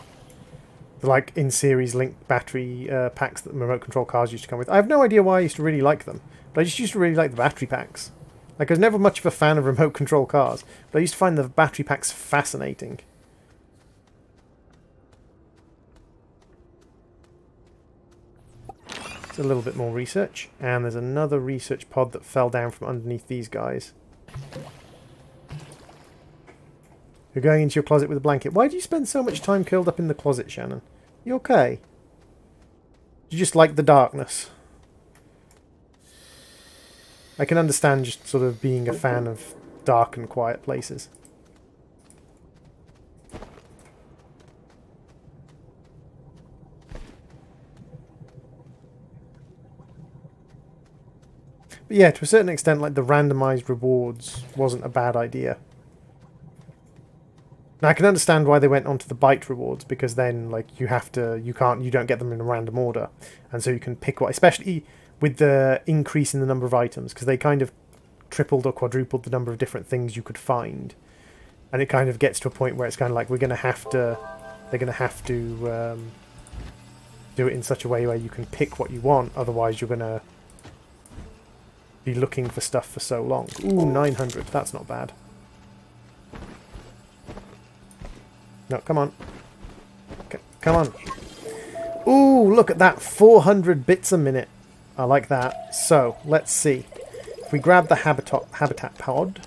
The like in-series linked battery packs that remote control cars used to come with. I have no idea why I used to really like them, but I just used to really like the battery packs. Like, I was never much of a fan of remote control cars, but I used to find the battery packs fascinating. It's a little bit more research, and there's another research pod that fell down from underneath these guys. You're going into your closet with a blanket. Why do you spend so much time curled up in the closet, Shannon? You okay? You just like the darkness? I can understand just sort of being a fan of dark and quiet places. But yeah, to a certain extent, like the randomized rewards wasn't a bad idea. Now I can understand why they went onto the byte rewards, because then like you don't get them in a random order, and so you can pick what, especially with the increase in the number of items, because they kind of tripled or quadrupled the number of different things you could find, and it kind of gets to a point where it's kind of like they're going to have to do it in such a way where you can pick what you want, otherwise you're going to be looking for stuff for so long. Ooh, 900, that's not bad. No, come on. Come on. Ooh, look at that, 400 bits a minute. I like that. So, let's see. If we grab the habitat pod,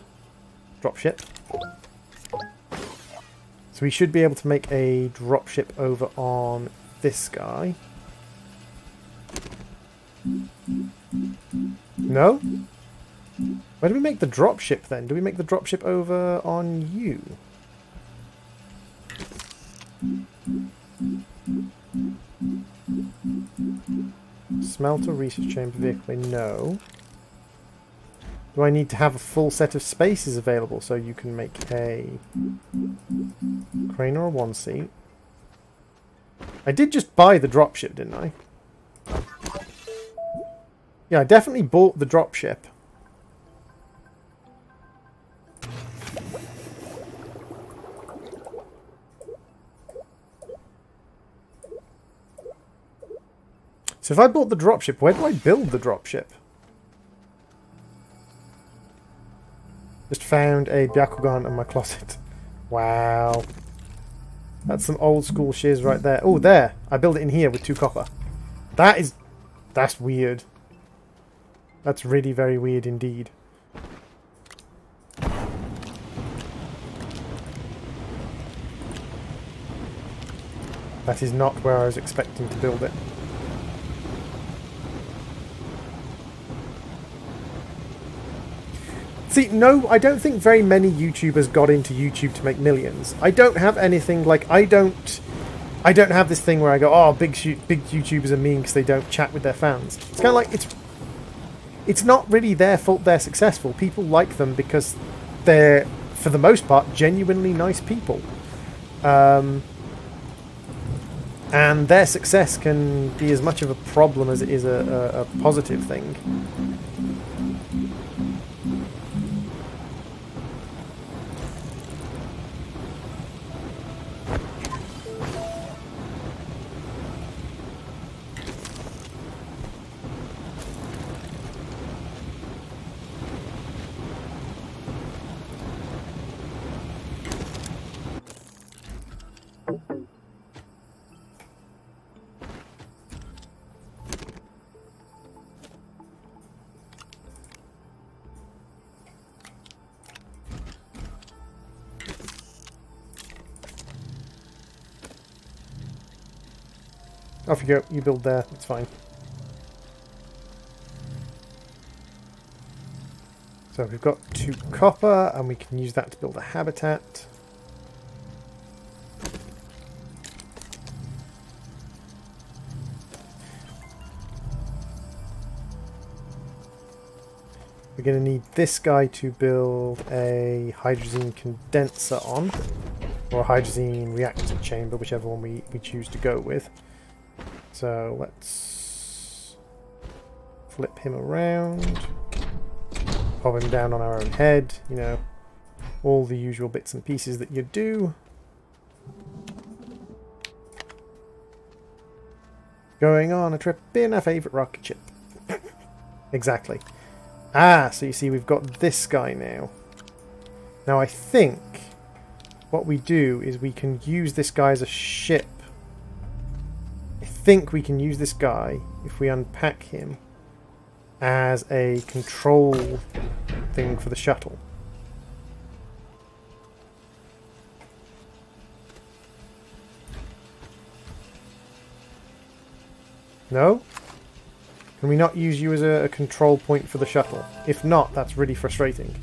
dropship. So we should be able to make a dropship over on this guy. No? Where do we make the dropship then? Do we make the dropship over on you? Smelter, research chamber, vehicle, no. Do I need to have a full set of spaces available so you can make a crane or a one seat? I did just buy the dropship, didn't I? Yeah, I definitely bought the dropship. So if I bought the dropship, where do I build the dropship? Just found a Byakugan in my closet. Wow. That's some old school shiz right there. Oh, there. I built it in here with 2 copper. That's weird. That's really very weird indeed. That is not where I was expecting to build it. See, no, I don't think very many YouTubers got into YouTube to make millions. I don't have anything like, I don't have this thing where I go, oh, big YouTubers are mean because they don't chat with their fans. It's kind of like, it's not really their fault they're successful. People like them because they're, for the most part, genuinely nice people. And their success can be as much of a problem as it is a positive thing. Off you go. You build there. It's fine. So we've got 2 copper, and we can use that to build a habitat. We're going to need this guy to build a hydrazine condenser on, or a hydrazine reactor chamber, whichever one we choose to go with. So let's flip him around, pop him down on our own head, you know, all the usual bits and pieces that you do. Going on a trip in our favourite rocket ship. Exactly. Ah, so you see we've got this guy now. Now I think what we do is we can use this guy as a ship. I think we can use this guy, if we unpack him, as a control thing for the shuttle. No? Can we not use you as a control point for the shuttle? If not, that's really frustrating.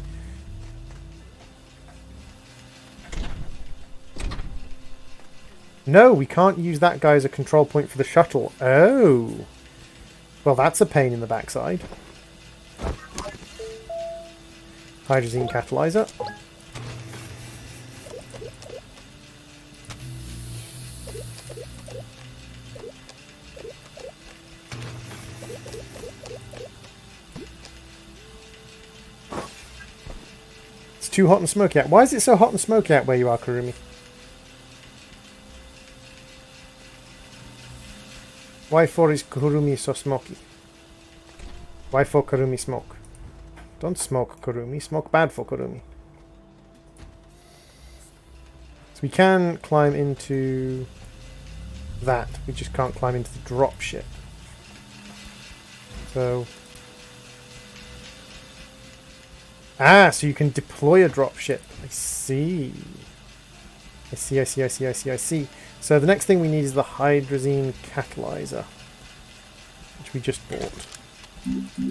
No, we can't use that guy as a control point for the shuttle. Oh. Well, that's a pain in the backside. Hydrazine catalyzer. It's too hot and smoky out. Why is it so hot and smoky out where you are, Kurumi? Why for is Kurumi so smoky? Why for Kurumi smoke? Don't smoke, Kurumi. Smoke bad for Kurumi. So we can climb into that. We just can't climb into the drop ship. So... Ah, so you can deploy a drop ship. I see. I see. So the next thing we need is the hydrazine catalyzer, which we just bought.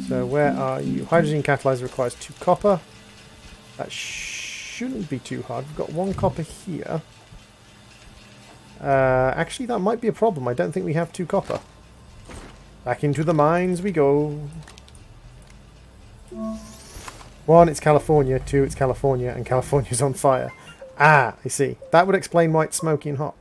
So where are you? Hydrazine catalyzer requires 2 copper. That shouldn't be too hard. We've got 1 copper here. Actually, that might be a problem. I don't think we have 2 copper. Back into the mines we go. 1, it's California. 2, it's California, and California's on fire. Ah, I see. That would explain why it's smoky and hot.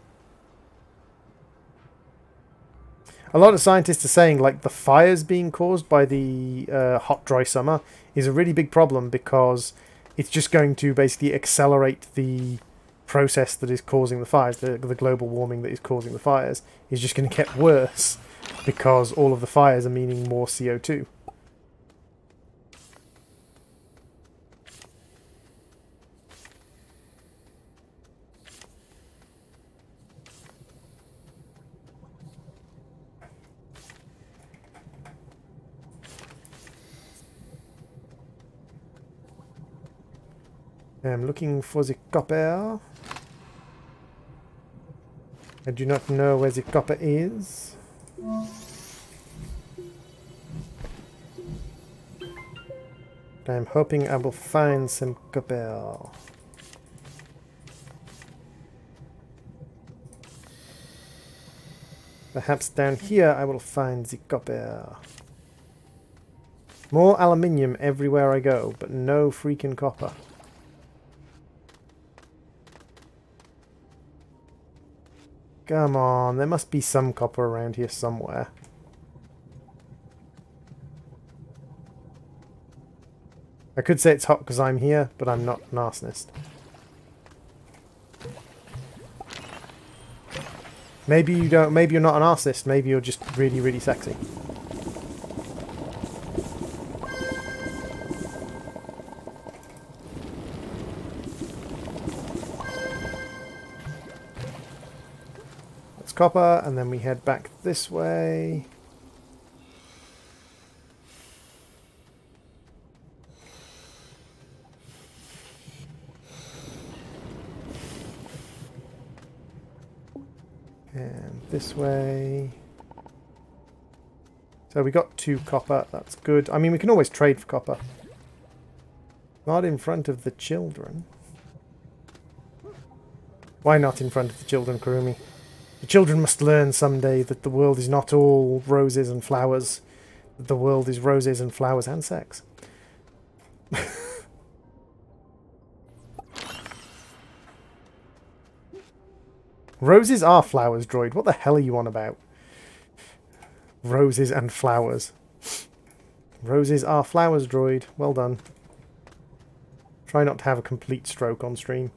A lot of scientists are saying, like, the fires being caused by the hot, dry summer is a really big problem because it's just going to basically accelerate the process that is causing the fires. The global warming that is causing the fires is just going to get worse because all of the fires are meaning more CO2. I'm looking for the copper. I do not know where the copper is. I'm hoping I will find some copper. Perhaps down here I will find the copper. More aluminium everywhere I go, but no freaking copper. Come on, there must be some copper around here somewhere. I could say it's hot because I'm here, but I'm not an arsonist. Maybe you don't. Maybe you're not an arsonist. Maybe you're just really, really sexy. That's copper, and then we head back this way. And this way. So we got 2 copper. That's good. I mean, we can always trade for copper. Not in front of the children. Why not in front of the children, Kurumi? The children must learn someday that the world is not all roses and flowers. That the world is roses and flowers and sex. Roses are flowers, droid. What the hell are you on about? Roses and flowers. Roses are flowers, droid. Well done. Try not to have a complete stroke on stream.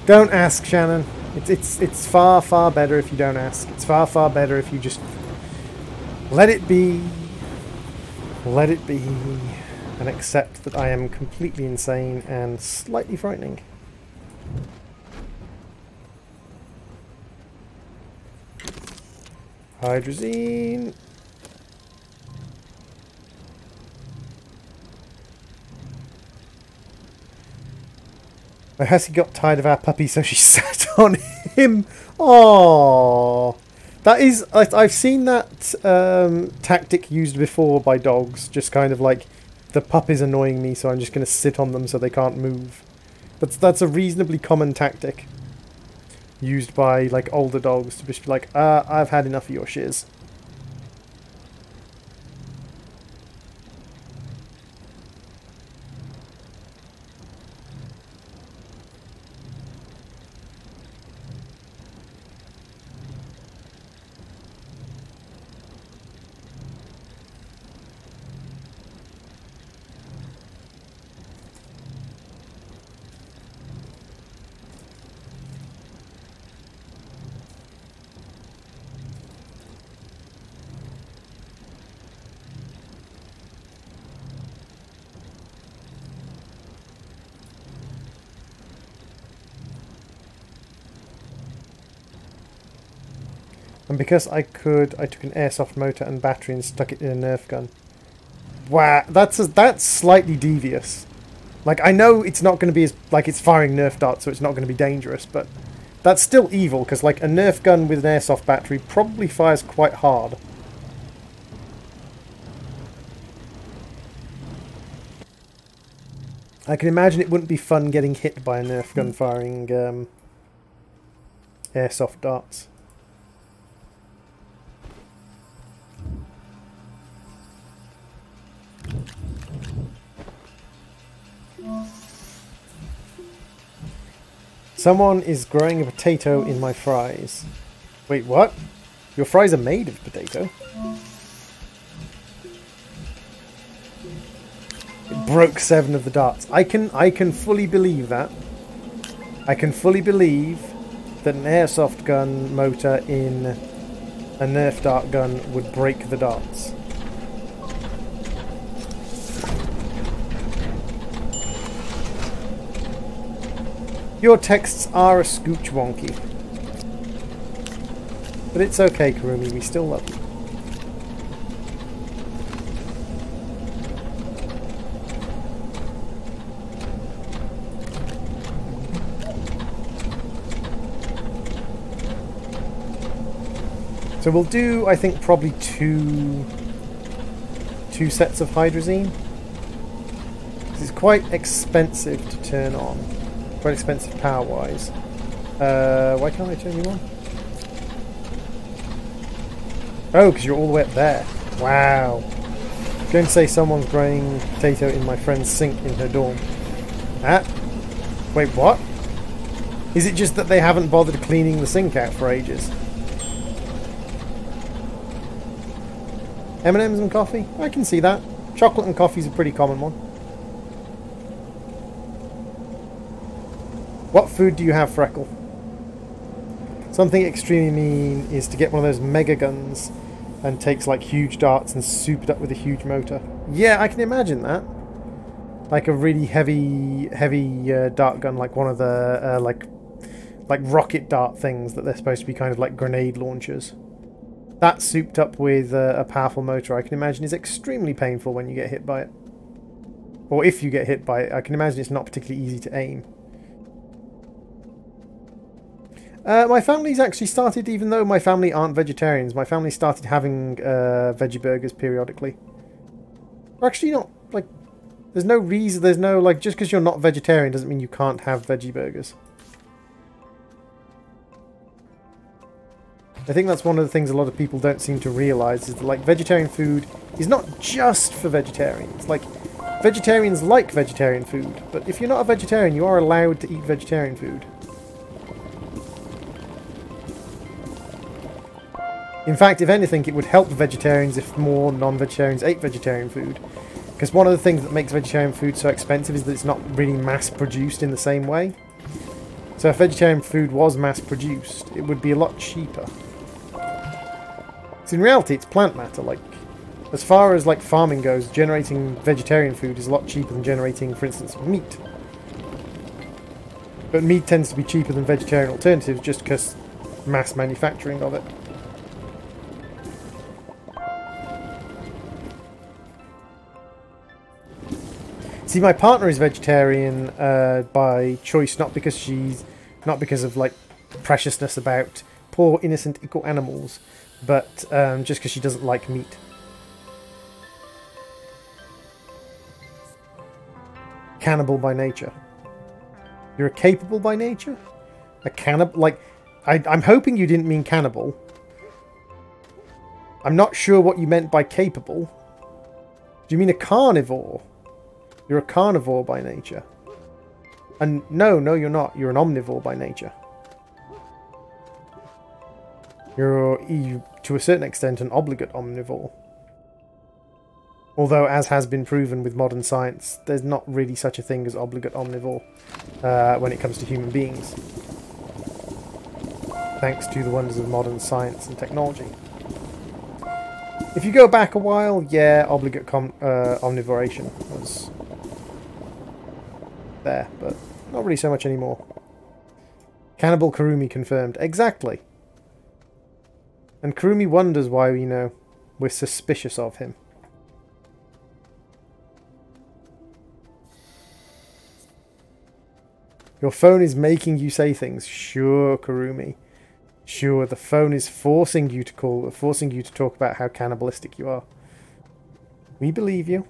Don't ask, Shannon. It's far, far better if you don't ask. It's far, far better if you just let it be. Let it be. And accept that I am completely insane and slightly frightening. Hydrazine. Has he got tired of our puppy, so she sat on him? Oh, that is. I've seen that tactic used before by dogs. Just kind of like, the pup is annoying me, so I'm just going to sit on them so they can't move. But that's a reasonably common tactic used by like older dogs to just be like, I've had enough of your shiz. And because I could, I took an airsoft motor and battery and stuck it in a Nerf gun. Wow, that's slightly devious. Like, I know it's not going to be as, like, it's firing Nerf darts, so it's not going to be dangerous, but that's still evil, because, like, a Nerf gun with an airsoft battery probably fires quite hard. I can imagine it wouldn't be fun getting hit by a Nerf gun firing airsoft darts. Someone is growing a potato in my fries. Wait, what? Your fries are made of potato? It broke 7 of the darts. I can fully believe that. I can fully believe that an airsoft gun motor in a Nerf dart gun would break the darts. Your texts are a scooch wonky. But it's okay, Kurumi, we still love you. So we'll do, I think, probably two sets of hydrazine. It's quite expensive to turn on. Quite expensive power-wise. Why can't I turn you on? Oh, because you're all the way up there. Wow. I'm going to say someone's growing potato in my friend's sink in her dorm. Ah. Wait, what? Is it just that they haven't bothered cleaning the sink out for ages? M&M's and coffee? I can see that. Chocolate and coffee is a pretty common one. What food do you have, Freckle? Something extremely mean is to get one of those mega guns and takes like huge darts and soup it up with a huge motor. Yeah, I can imagine that. Like a really heavy dart gun, like one of the like rocket dart things that they're supposed to be kind of like grenade launchers. That souped up with a powerful motor, I can imagine, is extremely painful when you get hit by it. Or if you get hit by it, I can imagine it's not particularly easy to aim. My family's actually started, even though my family aren't vegetarians, my family started having veggie burgers periodically. Or actually not, like, there's no reason, there's no, like, just because you're not vegetarian doesn't mean you can't have veggie burgers. I think that's one of the things a lot of people don't seem to realise, is that, like, vegetarian food is not just for vegetarians. Like, vegetarians like vegetarian food, but if you're not a vegetarian, you are allowed to eat vegetarian food. In fact, if anything, it would help vegetarians if more non-vegetarians ate vegetarian food. Because one of the things that makes vegetarian food so expensive is that it's not really mass-produced in the same way. So if vegetarian food was mass-produced, it would be a lot cheaper. So in reality, it's plant matter. Like, as far as like farming goes, generating vegetarian food is a lot cheaper than generating, for instance, meat. But meat tends to be cheaper than vegetarian alternatives just because mass manufacturing of it. See, my partner is vegetarian by choice, not because of like preciousness about poor innocent eco animals, but just because she doesn't like meat. Cannibal by nature. You're a capable by nature? A cannibal? Like, I'm hoping you didn't mean cannibal. I'm not sure what you meant by capable. Do you mean a carnivore? You're a carnivore by nature. And no, you're not. You're an omnivore by nature. You're, to a certain extent, an obligate omnivore. Although, as has been proven with modern science, there's not really such a thing as obligate omnivore when it comes to human beings. Thanks to the wonders of modern science and technology. If you go back a while, yeah, obligate omnivoration was there, but not really so much anymore. Cannibal Kurumi confirmed. Exactly. And Kurumi wonders why, you know, we're suspicious of him. Your phone is making you say things. Sure, Kurumi. Sure, the phone is forcing you to talk about how cannibalistic you are. We believe you.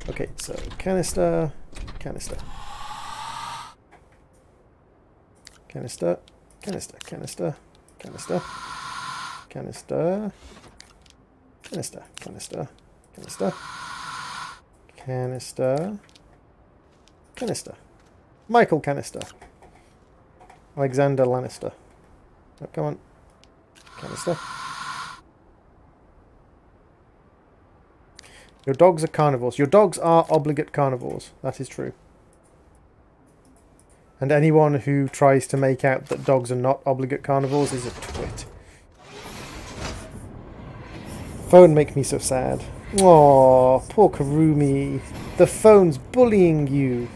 Okay, so canister, canister. Canister, canister, canister, canister, canister, canister, canister, canister, canister, canister. Michael Canister. Alexander Lannister. Oh, come on. Canister. Your dogs are carnivores. Your dogs are obligate carnivores. That is true. And anyone who tries to make out that dogs are not obligate carnivores is a twit. Phone make me so sad. Aww, poor Kurumi. The phone's bullying you.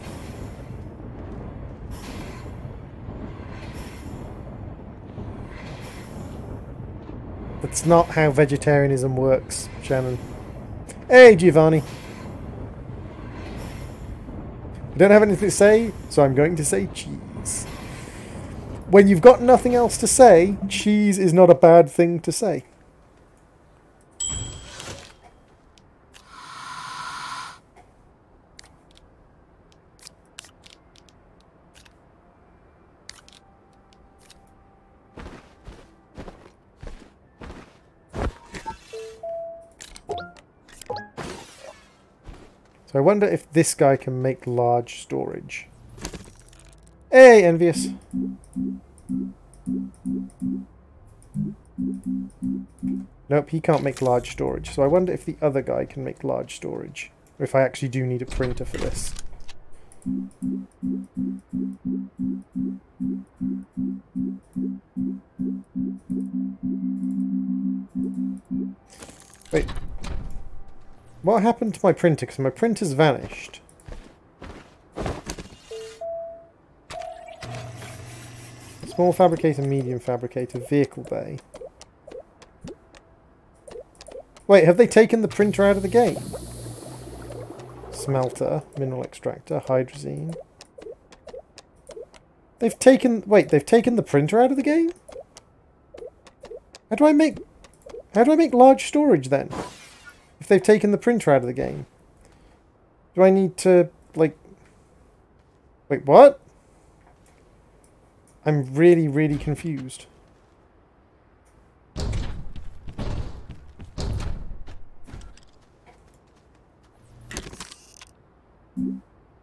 That's not how vegetarianism works, Shannon. Hey, Giovanni. I don't have anything to say, so I'm going to say cheese. When you've got nothing else to say, cheese is not a bad thing to say. So I wonder if this guy can make large storage. Hey, Envious! Nope, he can't make large storage. So I wonder if the other guy can make large storage. Or if I actually do need a printer for this. Wait. What happened to my printer? Because my printer's vanished. Small fabricator, medium fabricator, vehicle bay. Wait, have they taken the printer out of the game? Smelter, mineral extractor, hydrazine. They've taken... Wait, they've taken the printer out of the game? How do I make large storage then? If they've taken the printer out of the game. Do I need to, like... Wait, what? I'm really, really confused.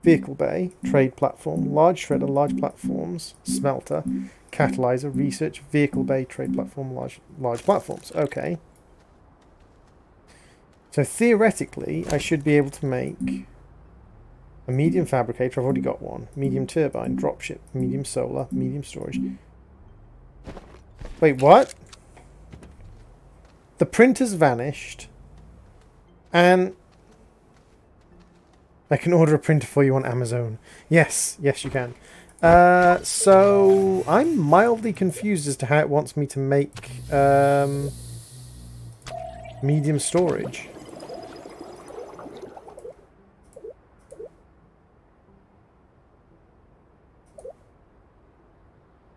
Vehicle bay, trade platform, large shredder, large platforms, smelter, catalyzer, research, vehicle bay, trade platform, large platforms. Okay. So theoretically, I should be able to make a medium fabricator. I've already got one. Medium turbine, dropship, medium solar, medium storage. Wait, what? The printer's vanished. And I can order a printer for you on Amazon. Yes, yes you can. So I'm mildly confused as to how it wants me to make medium storage.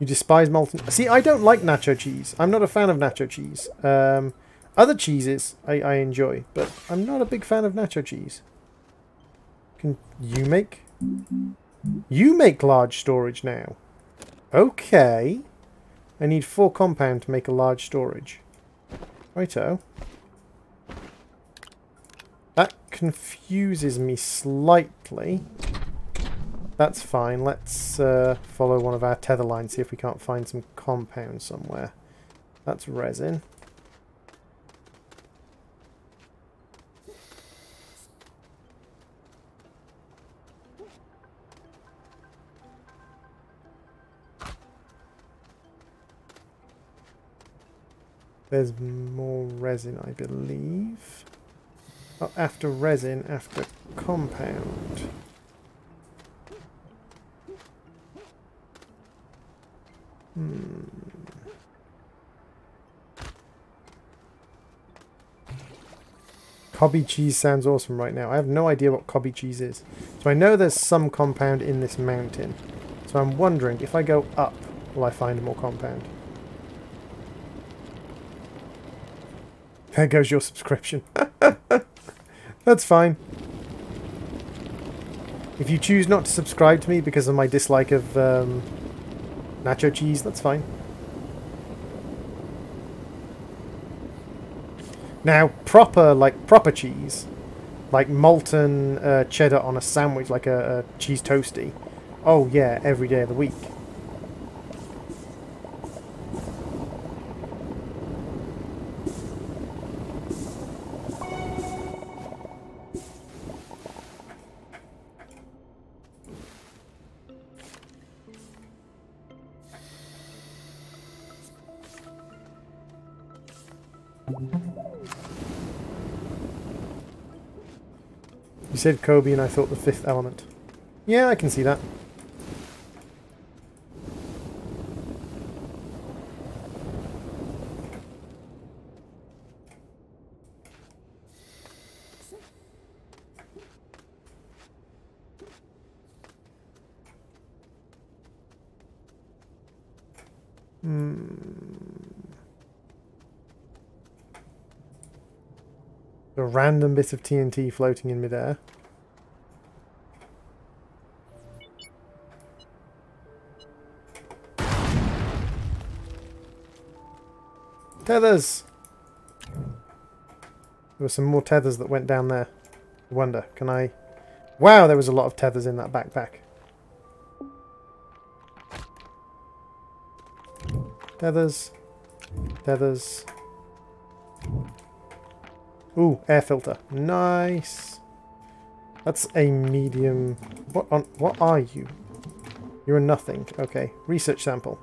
You despise molten... See, I don't like nacho cheese. I'm not a fan of nacho cheese. Other cheeses I enjoy, but I'm not a big fan of nacho cheese. Can you make... You make large storage now. Okay. I need 4 compound to make a large storage. Righto. That confuses me slightly. That's fine. Let's follow one of our tether lines, see if we can't find some compound somewhere. That's resin. There's more resin, I believe. Oh, after resin, after compound. Cobby cheese sounds awesome right now. I have no idea what cobby cheese is. So I know there's some compound in this mountain. So I'm wondering, if I go up, will I find more compound? There goes your subscription. That's fine. If you choose not to subscribe to me because of my dislike of nacho cheese, that's fine. Now, proper cheese, like molten cheddar on a sandwich, like a cheese toasty. Oh yeah, every day of the week. You said Kobe and I thought the Fifth Element. Yeah, I can see that. A random bit of TNT floating in midair. Tethers! There were some more tethers that went down there. I wonder, can I... Wow, there was a lot of tethers in that backpack. Tethers. Tethers. Ooh, air filter. Nice. That's a medium. What are you? You're a nothing. Okay. Research sample.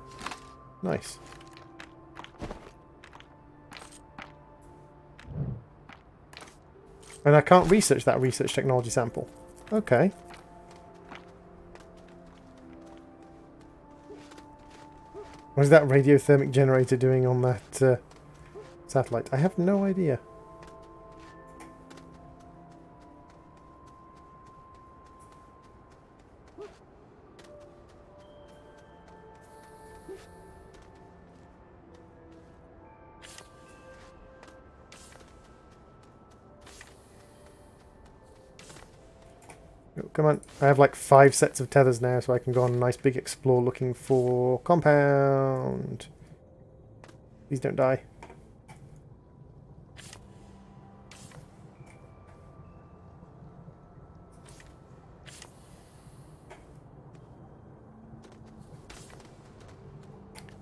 Nice. And I can't research that research technology sample. Okay. What is that radiothermic generator doing on that satellite? I have no idea. Oh, come on. I have like 5 sets of tethers now, so I can go on a nice big explore looking for compound. Please don't die.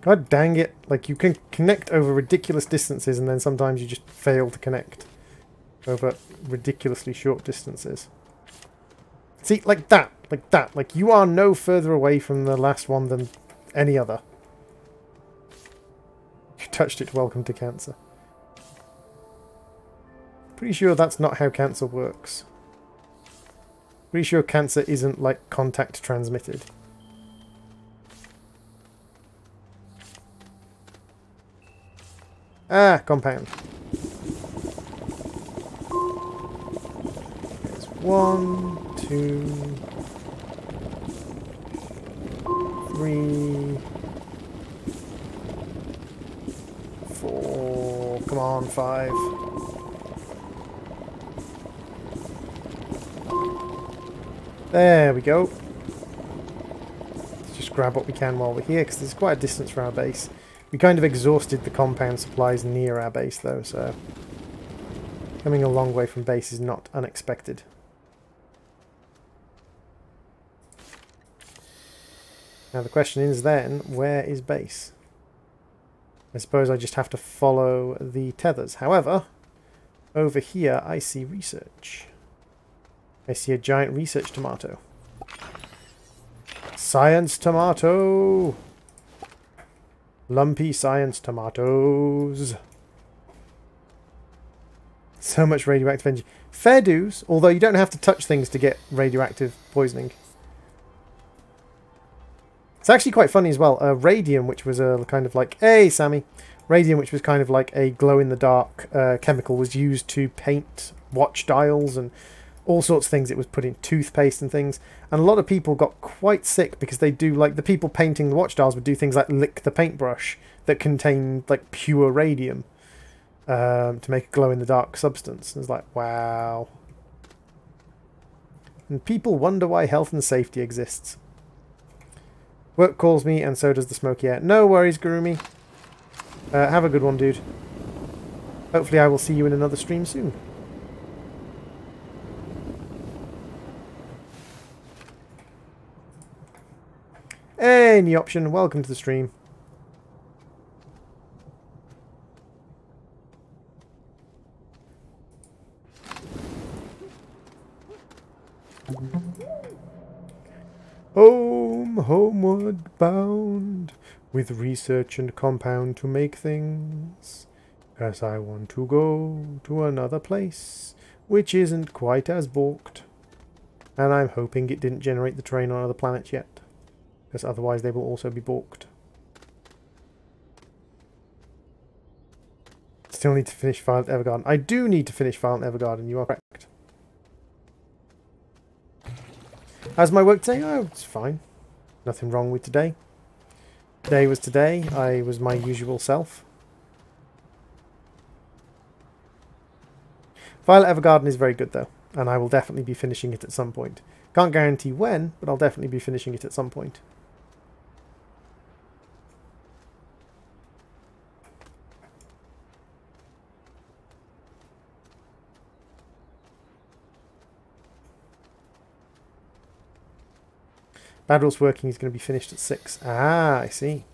God dang it. Like, you can connect over ridiculous distances and then sometimes you just fail to connect over ridiculously short distances. See, like that. Like that. Like, you are no further away from the last one than any other. You touched it, welcome to cancer. Pretty sure that's not how cancer works. Pretty sure cancer isn't, like, contact transmitted. Ah, compound. There's 1, 2, 3, 4. Come on, 5. There we go. Let's just grab what we can while we're here, because there's quite a distance from our base. We kind of exhausted the compound supplies near our base, though, so coming a long way from base is not unexpected. Now the question is then, where is base? I suppose I just have to follow the tethers. However, over here I see research. I see a giant research tomato. Science tomato! Lumpy science tomatoes. So much radioactive energy. Fair dues, although you don't have to touch things to get radioactive poisoning. It's actually quite funny as well. Radium, which was a kind of like... Hey, Sammy! Radium, which was kind of like a glow-in-the-dark chemical, was used to paint watch dials and all sorts of things. It was put in toothpaste and things. And a lot of people got quite sick because they do, like, the people painting the watch dials would do things like lick the paintbrush that contained, like, pure radium to make a glow-in-the-dark substance. It's like, wow. And people wonder why health and safety exists. Work calls me, and so does the smoky air. No worries, Gurumi. Have a good one, dude. Hopefully I will see you in another stream soon. Hey, new option. Welcome to the stream. Home, homeward bound, with research and compound to make things. As I want to go to another place, which isn't quite as balked. And I'm hoping it didn't generate the terrain on other planets yet. Because otherwise they will also be balked. Still need to finish Violent Evergarden. I do need to finish Violent Evergarden, you are correct. How's my work today? Oh, it's fine. Nothing wrong with today. Today was today. I was my usual self. Violet Evergarden is very good though, and I will definitely be finishing it at some point. Can't guarantee when, but I'll definitely be finishing it at some point. Badrill's working is going to be finished at 6. Ah, I see.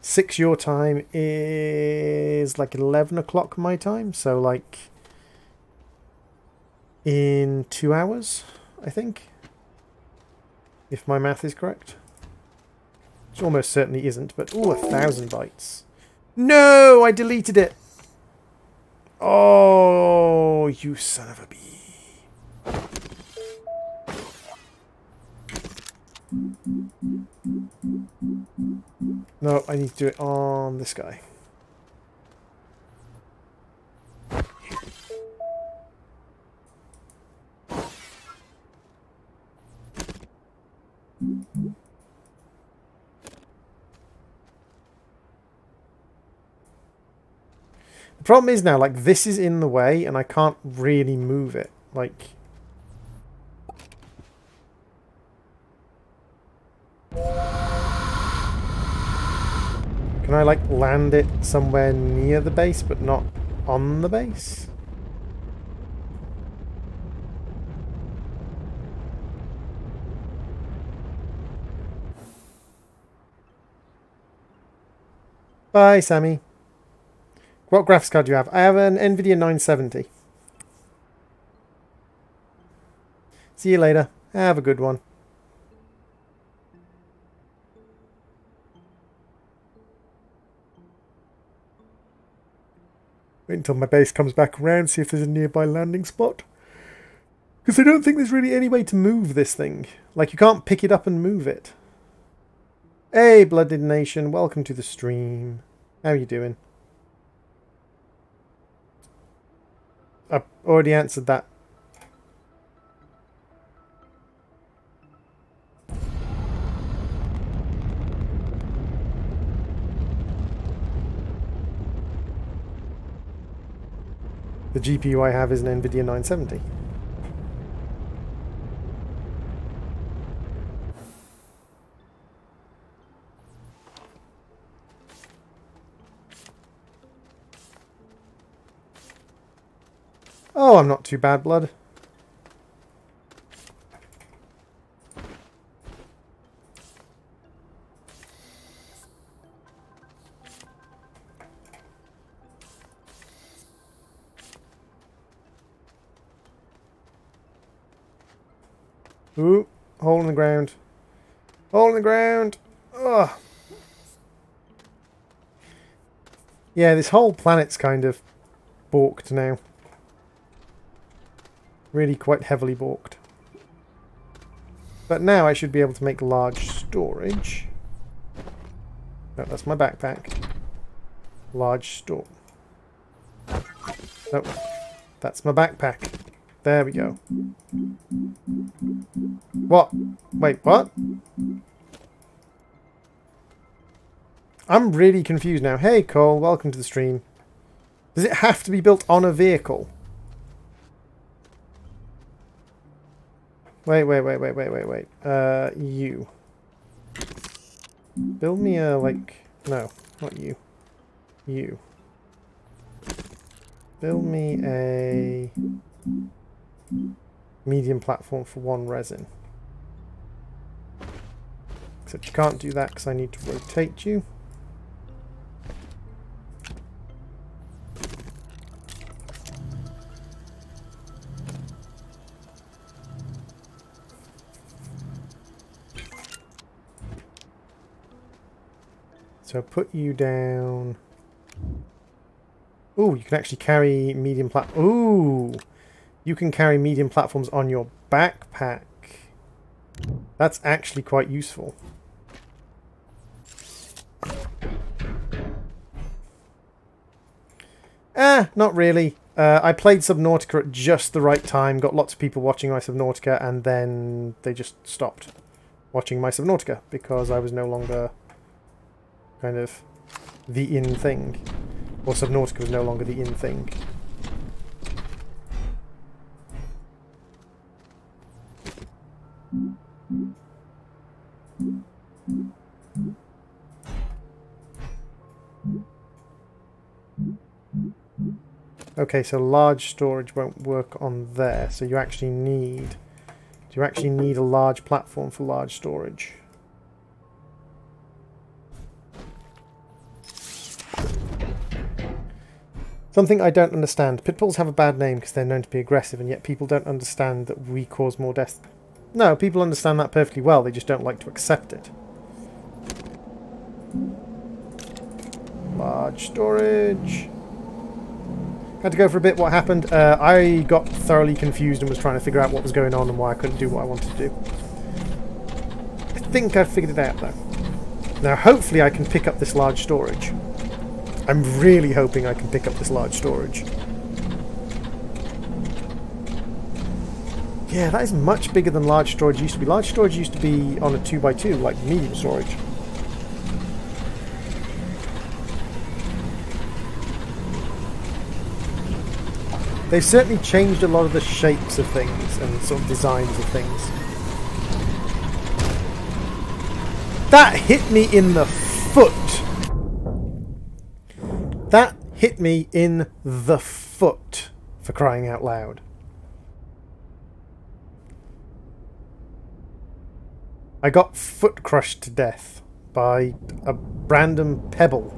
6 your time is like 11 o'clock my time, so like in 2 hours, I think, if my math is correct. Which almost certainly isn't, but ooh, 1,000 bytes. No, I deleted it. Oh, you son of a bee. No, I need to do it on this guy. The problem is now, like, this is in the way and I can't really move it. Like... Can I, like, land it somewhere near the base, but not on the base? Bye, Sammy. What graphics card do you have? I have an NVIDIA 970. See you later. Have a good one. Wait until my base comes back around, see if there's a nearby landing spot. Because I don't think there's really any way to move this thing. Like, you can't pick it up and move it. Hey, Blooded Nation, welcome to the stream. How are you doing? I've already answered that. The GPU I have is an NVIDIA 970. Oh, I'm not too bad, blood. Ooh, hole in the ground. Hole in the ground. Ugh. Yeah, this whole planet's kind of balked now. Really quite heavily balked. But now I should be able to make large storage. No, that's my backpack. Large store. Nope. That's my backpack. There we go. What? Wait, what? I'm really confused now. Hey, Cole, welcome to the stream. Does it have to be built on a vehicle? Wait. You. Build me a, like... No, not you. You. Build me a... medium platform for 1 resin. Except you can't do that because I need to rotate you. So put you down. Ooh, you can actually carry medium Ooh! You can carry medium platforms on your backpack. That's actually quite useful. Not really. I played Subnautica at just the right time, got lots of people watching my Subnautica, and then they just stopped watching my Subnautica because I was no longer kind of the in thing. Or Subnautica was no longer the in thing. Okay, so large storage won't work on there, so you actually need... Do you actually need a large platform for large storage? Something I don't understand. Pit bulls have a bad name because they're known to be aggressive, and yet people don't understand that we cause more deaths. No, people understand that perfectly well. They just don't like to accept it. Large storage. Had to go for a bit. What happened? I got thoroughly confused and was trying to figure out what was going on and why I couldn't do what I wanted to do. I think I've figured it out though. Now hopefully I can pick up this large storage. I'm really hoping I can pick up this large storage. Yeah, that is much bigger than large storage used to be. Large storage used to be on a 2x2, like medium storage. They've certainly changed a lot of the shapes of things and sort of designs of things. That hit me in the foot! That hit me in the foot, for crying out loud. I got foot crushed to death by a random pebble.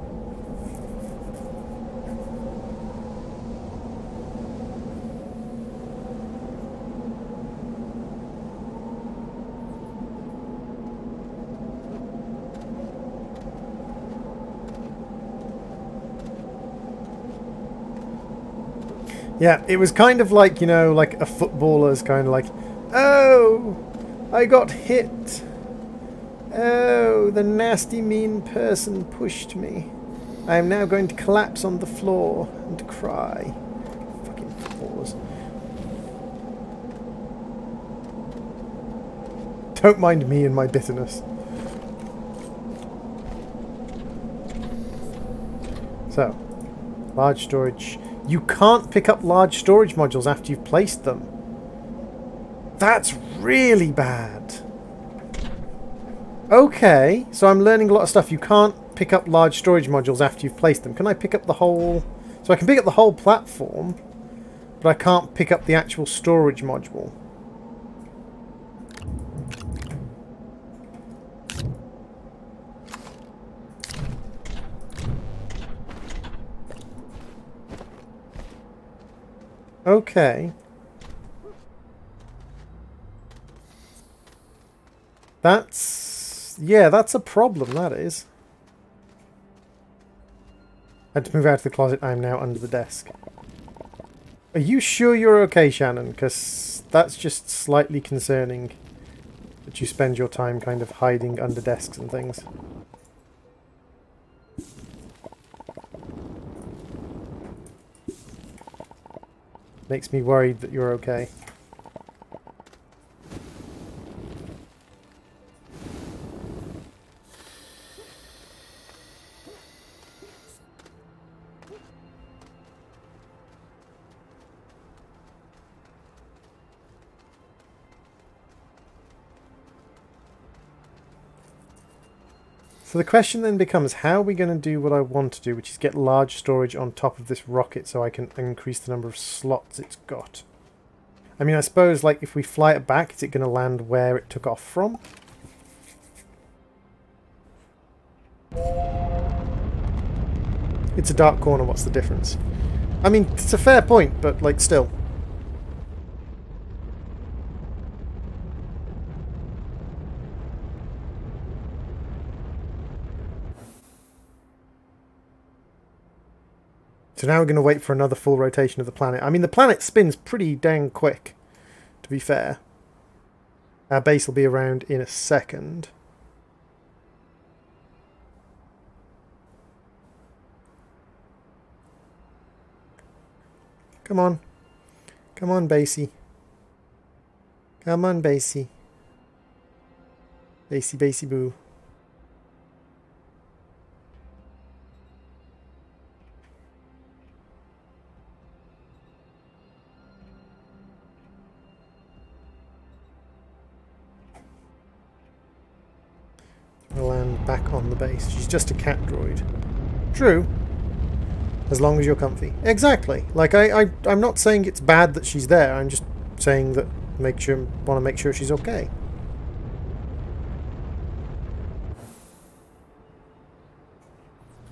Yeah, it was kind of like, you know, like a footballer's kind of like, oh, I got hit. Oh, the nasty mean person pushed me. I am now going to collapse on the floor and cry. Fucking footballers. Don't mind me and my bitterness. So, large storage. You can't pick up large storage modules after you've placed them. That's really bad. Okay, so I'm learning a lot of stuff. You can't pick up large storage modules after you've placed them. Can I pick up the whole... So I can pick up the whole platform, but I can't pick up the actual storage module. Okay. That's... yeah, that's a problem, that is. I had to move out of the closet. I am now under the desk. Are you sure you're okay, Shannon? Because that's just slightly concerning that you spend your time kind of hiding under desks and things. Makes me worried that you're okay. So the question then becomes, how are we going to do what I want to do, which is get large storage on top of this rocket so I can increase the number of slots it's got? I mean, I suppose, like, if we fly it back, is it going to land where it took off from? It's a dark corner, what's the difference? I mean, it's a fair point, but, like, still. So now we're going to wait for another full rotation of the planet. I mean, the planet spins pretty dang quick, to be fair. Our base will be around in a second. Come on. Come on, basey. Come on, basey. Basey, basey, boo. Land back on the base. She's just a cat droid. True. As long as you're comfy. Exactly. Like, I'm not saying it's bad that she's there. I'm just saying that want to make sure she's okay.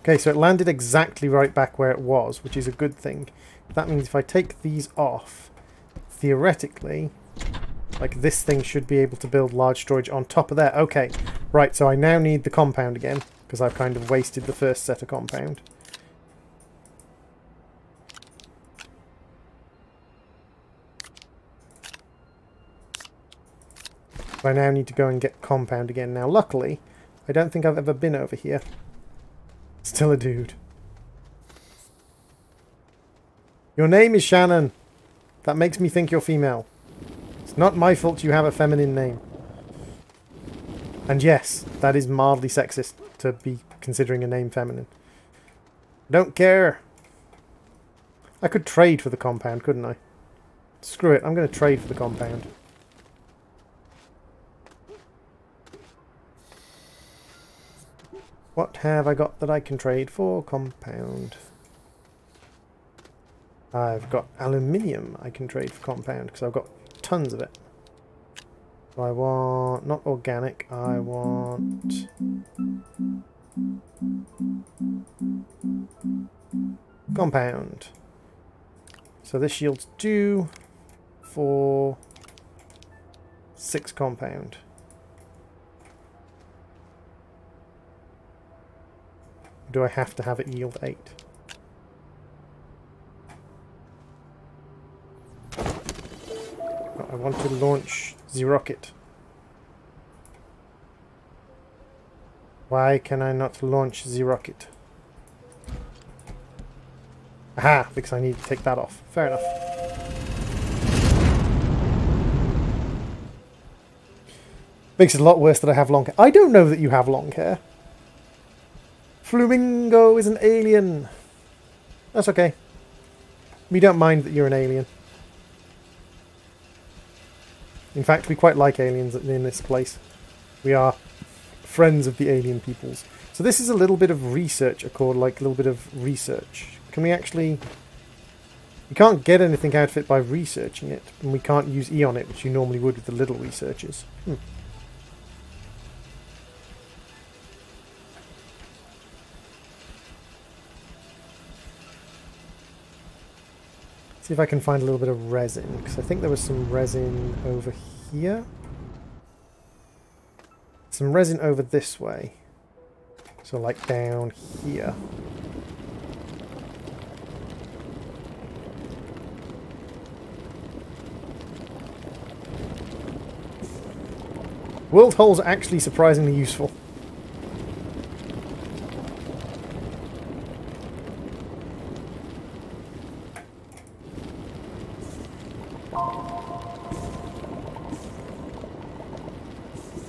Okay, so it landed exactly right back where it was, which is a good thing. That means if I take these off, theoretically, like this thing should be able to build large storage on top of there. Okay, right, so I now need the compound again, because I've kind of wasted the first set of compound. I now need to go and get compound again. Now, luckily, I don't think I've ever been over here. Still a dude. Your name is Shannon. That makes me think you're female. It's not my fault you have a feminine name. And yes, that is mildly sexist to be considering a name feminine. Don't care. I could trade for the compound, couldn't I? Screw it, I'm going to trade for the compound. What have I got that I can trade for? Compound. I've got aluminium I can trade for compound because I've got tons of it. So I want, not organic, I want compound. So this yields 2 for 6 compound. Do I have to have it yield 8? I want to launch the rocket. Why can I not launch the rocket? Aha! Because I need to take that off. Fair enough. Makes it a lot worse that I have long hair. I don't know that you have long hair. Flamingo is an alien. That's okay. We don't mind that you're an alien. In fact, we quite like aliens in this place. We are friends of the alien peoples. So this is a little bit of research, like a little bit of research. Can we actually... We can't get anything out of it by researching it, and we can't use E on it, which you normally would with the little researches. See if I can find a little bit of resin, because I think there was some resin over here. Some resin over this way. So like down here. World holes are actually surprisingly useful.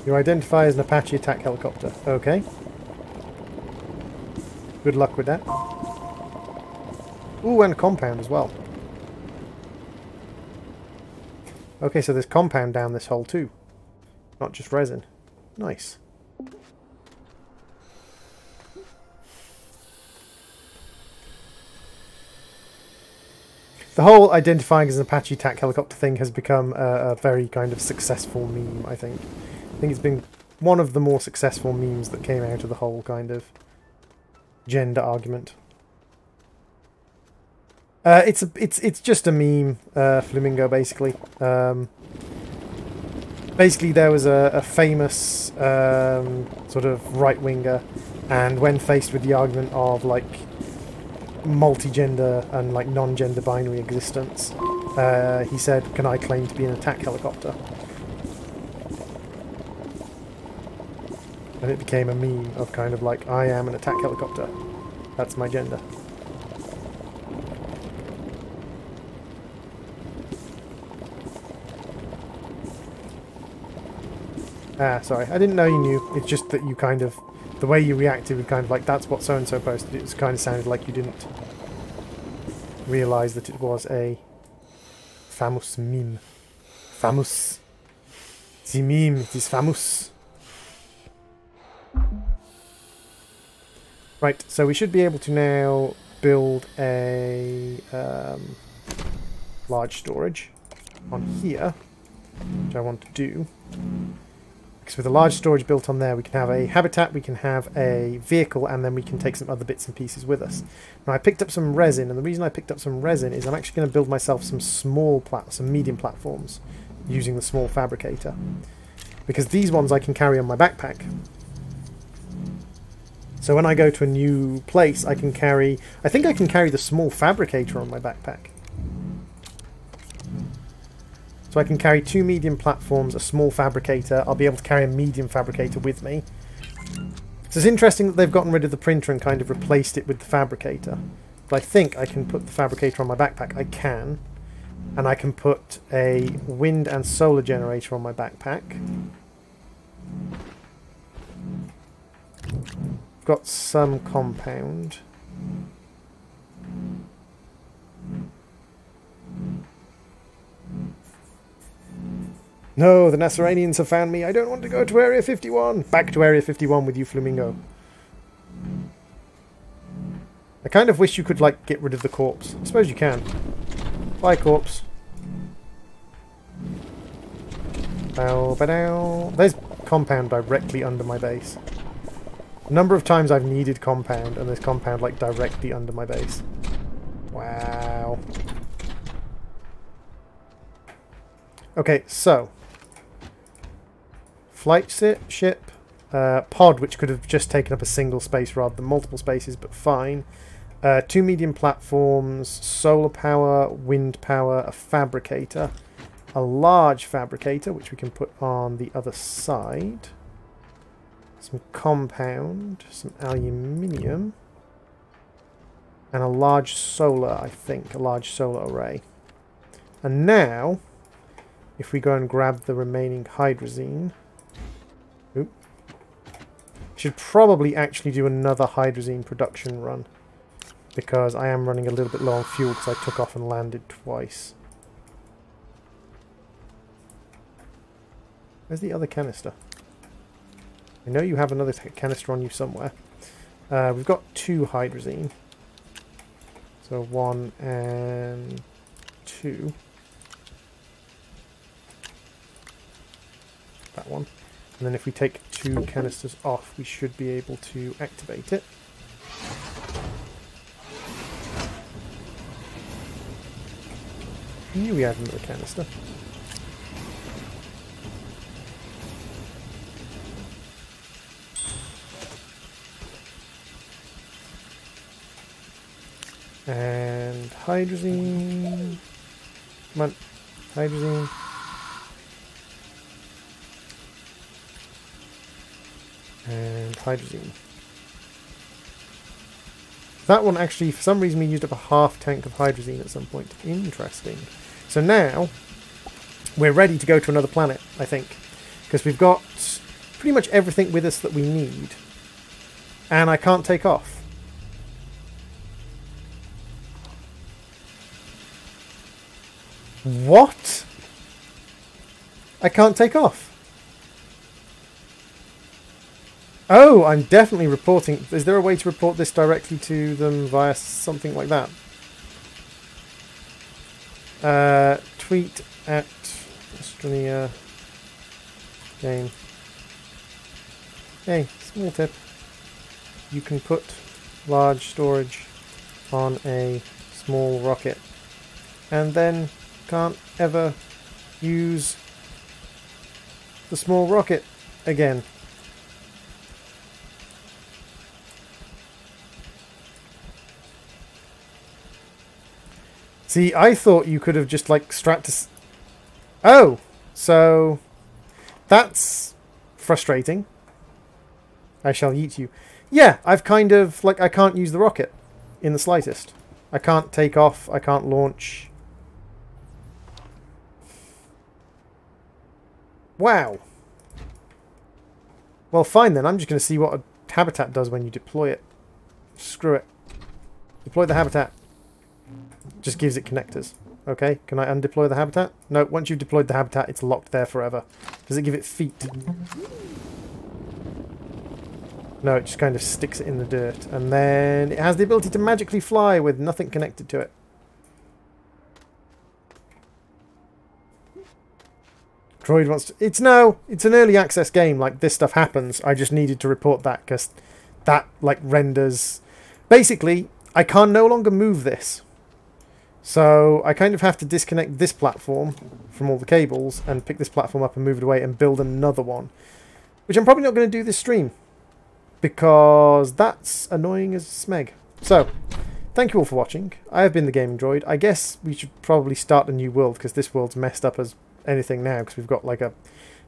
You identify as an Apache attack helicopter. Okay. Good luck with that. Ooh, and a compound as well. Okay, so there's compound down this hole too. Not just resin. Nice. The whole identifying as an Apache attack helicopter thing has become a very kind of successful meme, I think. I think it's been one of the more successful memes that came out of the whole kind of gender argument. It's just a meme, Flamingo, basically. Basically, there was a famous sort of right-winger, and when faced with the argument of like multi-gender and like non-gender binary existence, he said, "Can I claim to be an attack helicopter?" And it became a meme of kind of like, I am an attack helicopter. That's my gender. Ah, sorry. I didn't know you knew. It's just that you kind of... The way you reacted was kind of like, that's what so-and-so posted. It kind of sounded like you didn't realise that it was a famous meme. Famous. The meme, it is famous. Right, so we should be able to now build a large storage on here, which I want to do. Because with a large storage built on there, we can have a habitat, we can have a vehicle, and then we can take some other bits and pieces with us. Now I picked up some resin, and the reason I picked up some resin is I'm actually going to build myself some some medium platforms using the small fabricator. Because these ones I can carry on my backpack. So when I go to a new place, I think I can carry the small fabricator on my backpack. So I can carry 2 medium platforms, a small fabricator. I'll be able to carry a medium fabricator with me. So it's interesting that they've gotten rid of the printer and kind of replaced it with the fabricator. But I think I can put the fabricator on my backpack. I can. And I can put a wind and solar generator on my backpack. I've got some compound. No, the Nasranians have found me. I don't want to go to Area 51. Back to Area 51 with you, Flamingo. I kind of wish you could, like, get rid of the corpse. I suppose you can. Bye, corpse. Bow, ba-dow. There's compound directly under my base. A number of times I've needed compound, and there's compound, like, directly under my base. Wow. Okay, so... flight ship, pod, which could have just taken up a single space rather than multiple spaces, but fine. 2 medium platforms, solar power, wind power, a fabricator, a large fabricator, which we can put on the other side, some compound, some aluminium, and a large solar, I think, a large solar array. And now, if we go and grab the remaining hydrazine, should probably actually do another hydrazine production run, because I am running a little bit low on fuel because I took off and landed twice. Where's the other canister? I know you have another canister on you somewhere. We've got 2 hydrazine. So 1 and 2. That one. And then if we take 2 canisters off, we should be able to activate it. I knew we had another canister. And hydrazine. Come on, hydrazine. And hydrazine. That one actually, for some reason, we used up a half tank of hydrazine at some point. Interesting. So now, we're ready to go to another planet, I think. Because we've got pretty much everything with us that we need. And I can't take off. What? I can't take off. Oh, I'm definitely reporting. Is there a way to report this directly to them via something like that? Tweet at Astroneer game. Hey, small tip. You can put large storage on a small rocket and then can't ever use the small rocket again. See, I thought you could have just, like, strapped a... Oh! So... that's frustrating. I shall eat you. Yeah, I've kind of... like, I can't use the rocket in the slightest. I can't take off. I can't launch. Wow. Well, fine then. I'm just going to see what a habitat does when you deploy it. Screw it. Deploy the habitat. Just gives it connectors. Okay, can I undeploy the habitat? No, once you've deployed the habitat, it's locked there forever. Does it give it feet? No, it just kind of sticks it in the dirt. And then it has the ability to magically fly with nothing connected to it. Droid wants to... It's an early access game. Like, this stuff happens. I just needed to report that because that, like, renders... Basically, I can no longer move this. So I kind of have to disconnect this platform from all the cables and pick this platform up and move it away and build another one. Which I'm probably not going to do this stream. Because that's annoying as smeg. So, thank you all for watching. I have been the Gaming Droid. I guess we should probably start a new world because this world's messed up as anything now because we've got like a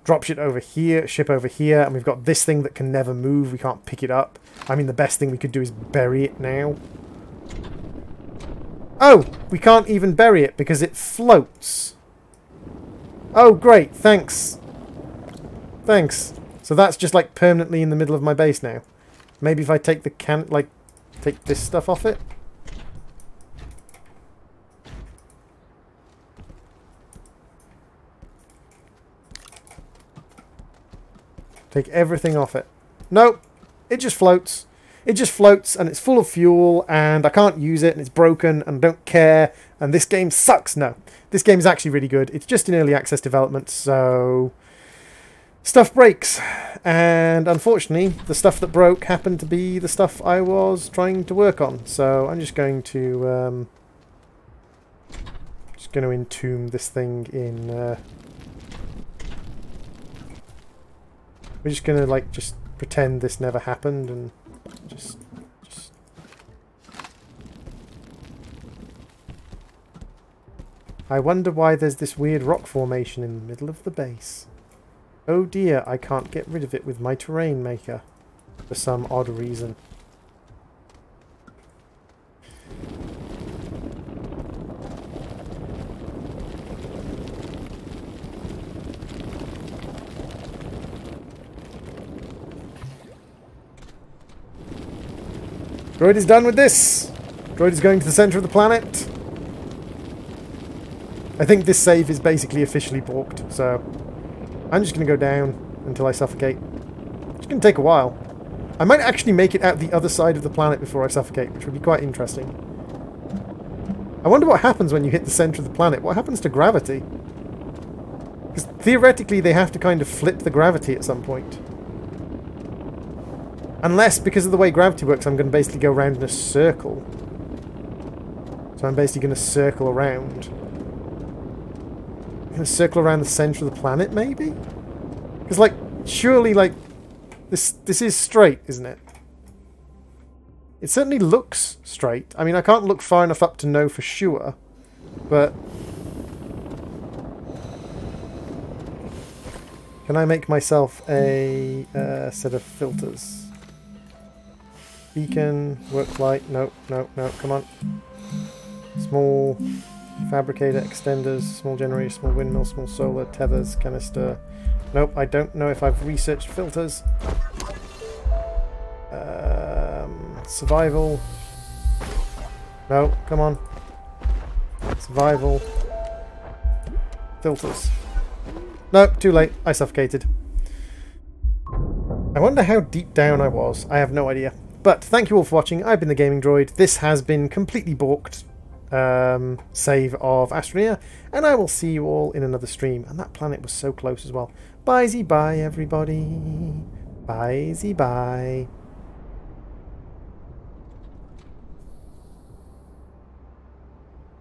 dropship over here, ship over here, and we've got this thing that can never move. We can't pick it up. I mean, the best thing we could do is bury it now. Oh, we can't even bury it because it floats. Oh, great. Thanks. Thanks. So that's just like permanently in the middle of my base now. Maybe if I take the take this stuff off it. Take everything off it. Nope. It just floats. It just floats and it's full of fuel and I can't use it and it's broken and I don't care and this game sucks. No. This game is actually really good. It's just in early access development, so stuff breaks. And unfortunately, the stuff that broke happened to be the stuff I was trying to work on. So I'm just going to entomb this thing in we're just going to like just pretend this never happened and just I wonder why there's this weird rock formation in the middle of the base. Oh dear, I can't get rid of it with my terrain maker for some odd reason. Droid is done with this! Droid is going to the centre of the planet. I think this save is basically officially balked, so I'm just going to go down until I suffocate. It's going to take a while. I might actually make it out the other side of the planet before I suffocate, which would be quite interesting. I wonder what happens when you hit the centre of the planet. What happens to gravity? Because theoretically they have to kind of flip the gravity at some point. Unless, because of the way gravity works, I'm going to basically go around in a circle. So I'm basically going to circle around. I'm going to circle around the centre of the planet, maybe? Because, like, surely, like, this is straight, isn't it? It certainly looks straight. I mean, I can't look far enough up to know for sure, but... Can I make myself a set of filters? Beacon, work light, no, come on. Small fabricator, extenders, small generator, small windmill, small solar, tethers, canister. Nope, I don't know if I've researched filters. Survival. No, come on. Survival. Filters. No, too late. I suffocated. I wonder how deep down I was. I have no idea. But thank you all for watching. I've been the Gaming Droid. This has been completely balked. Save of Astroneer. And I will see you all in another stream. And that planet was so close as well. Bye-zy bye, everybody. Bye-zy bye.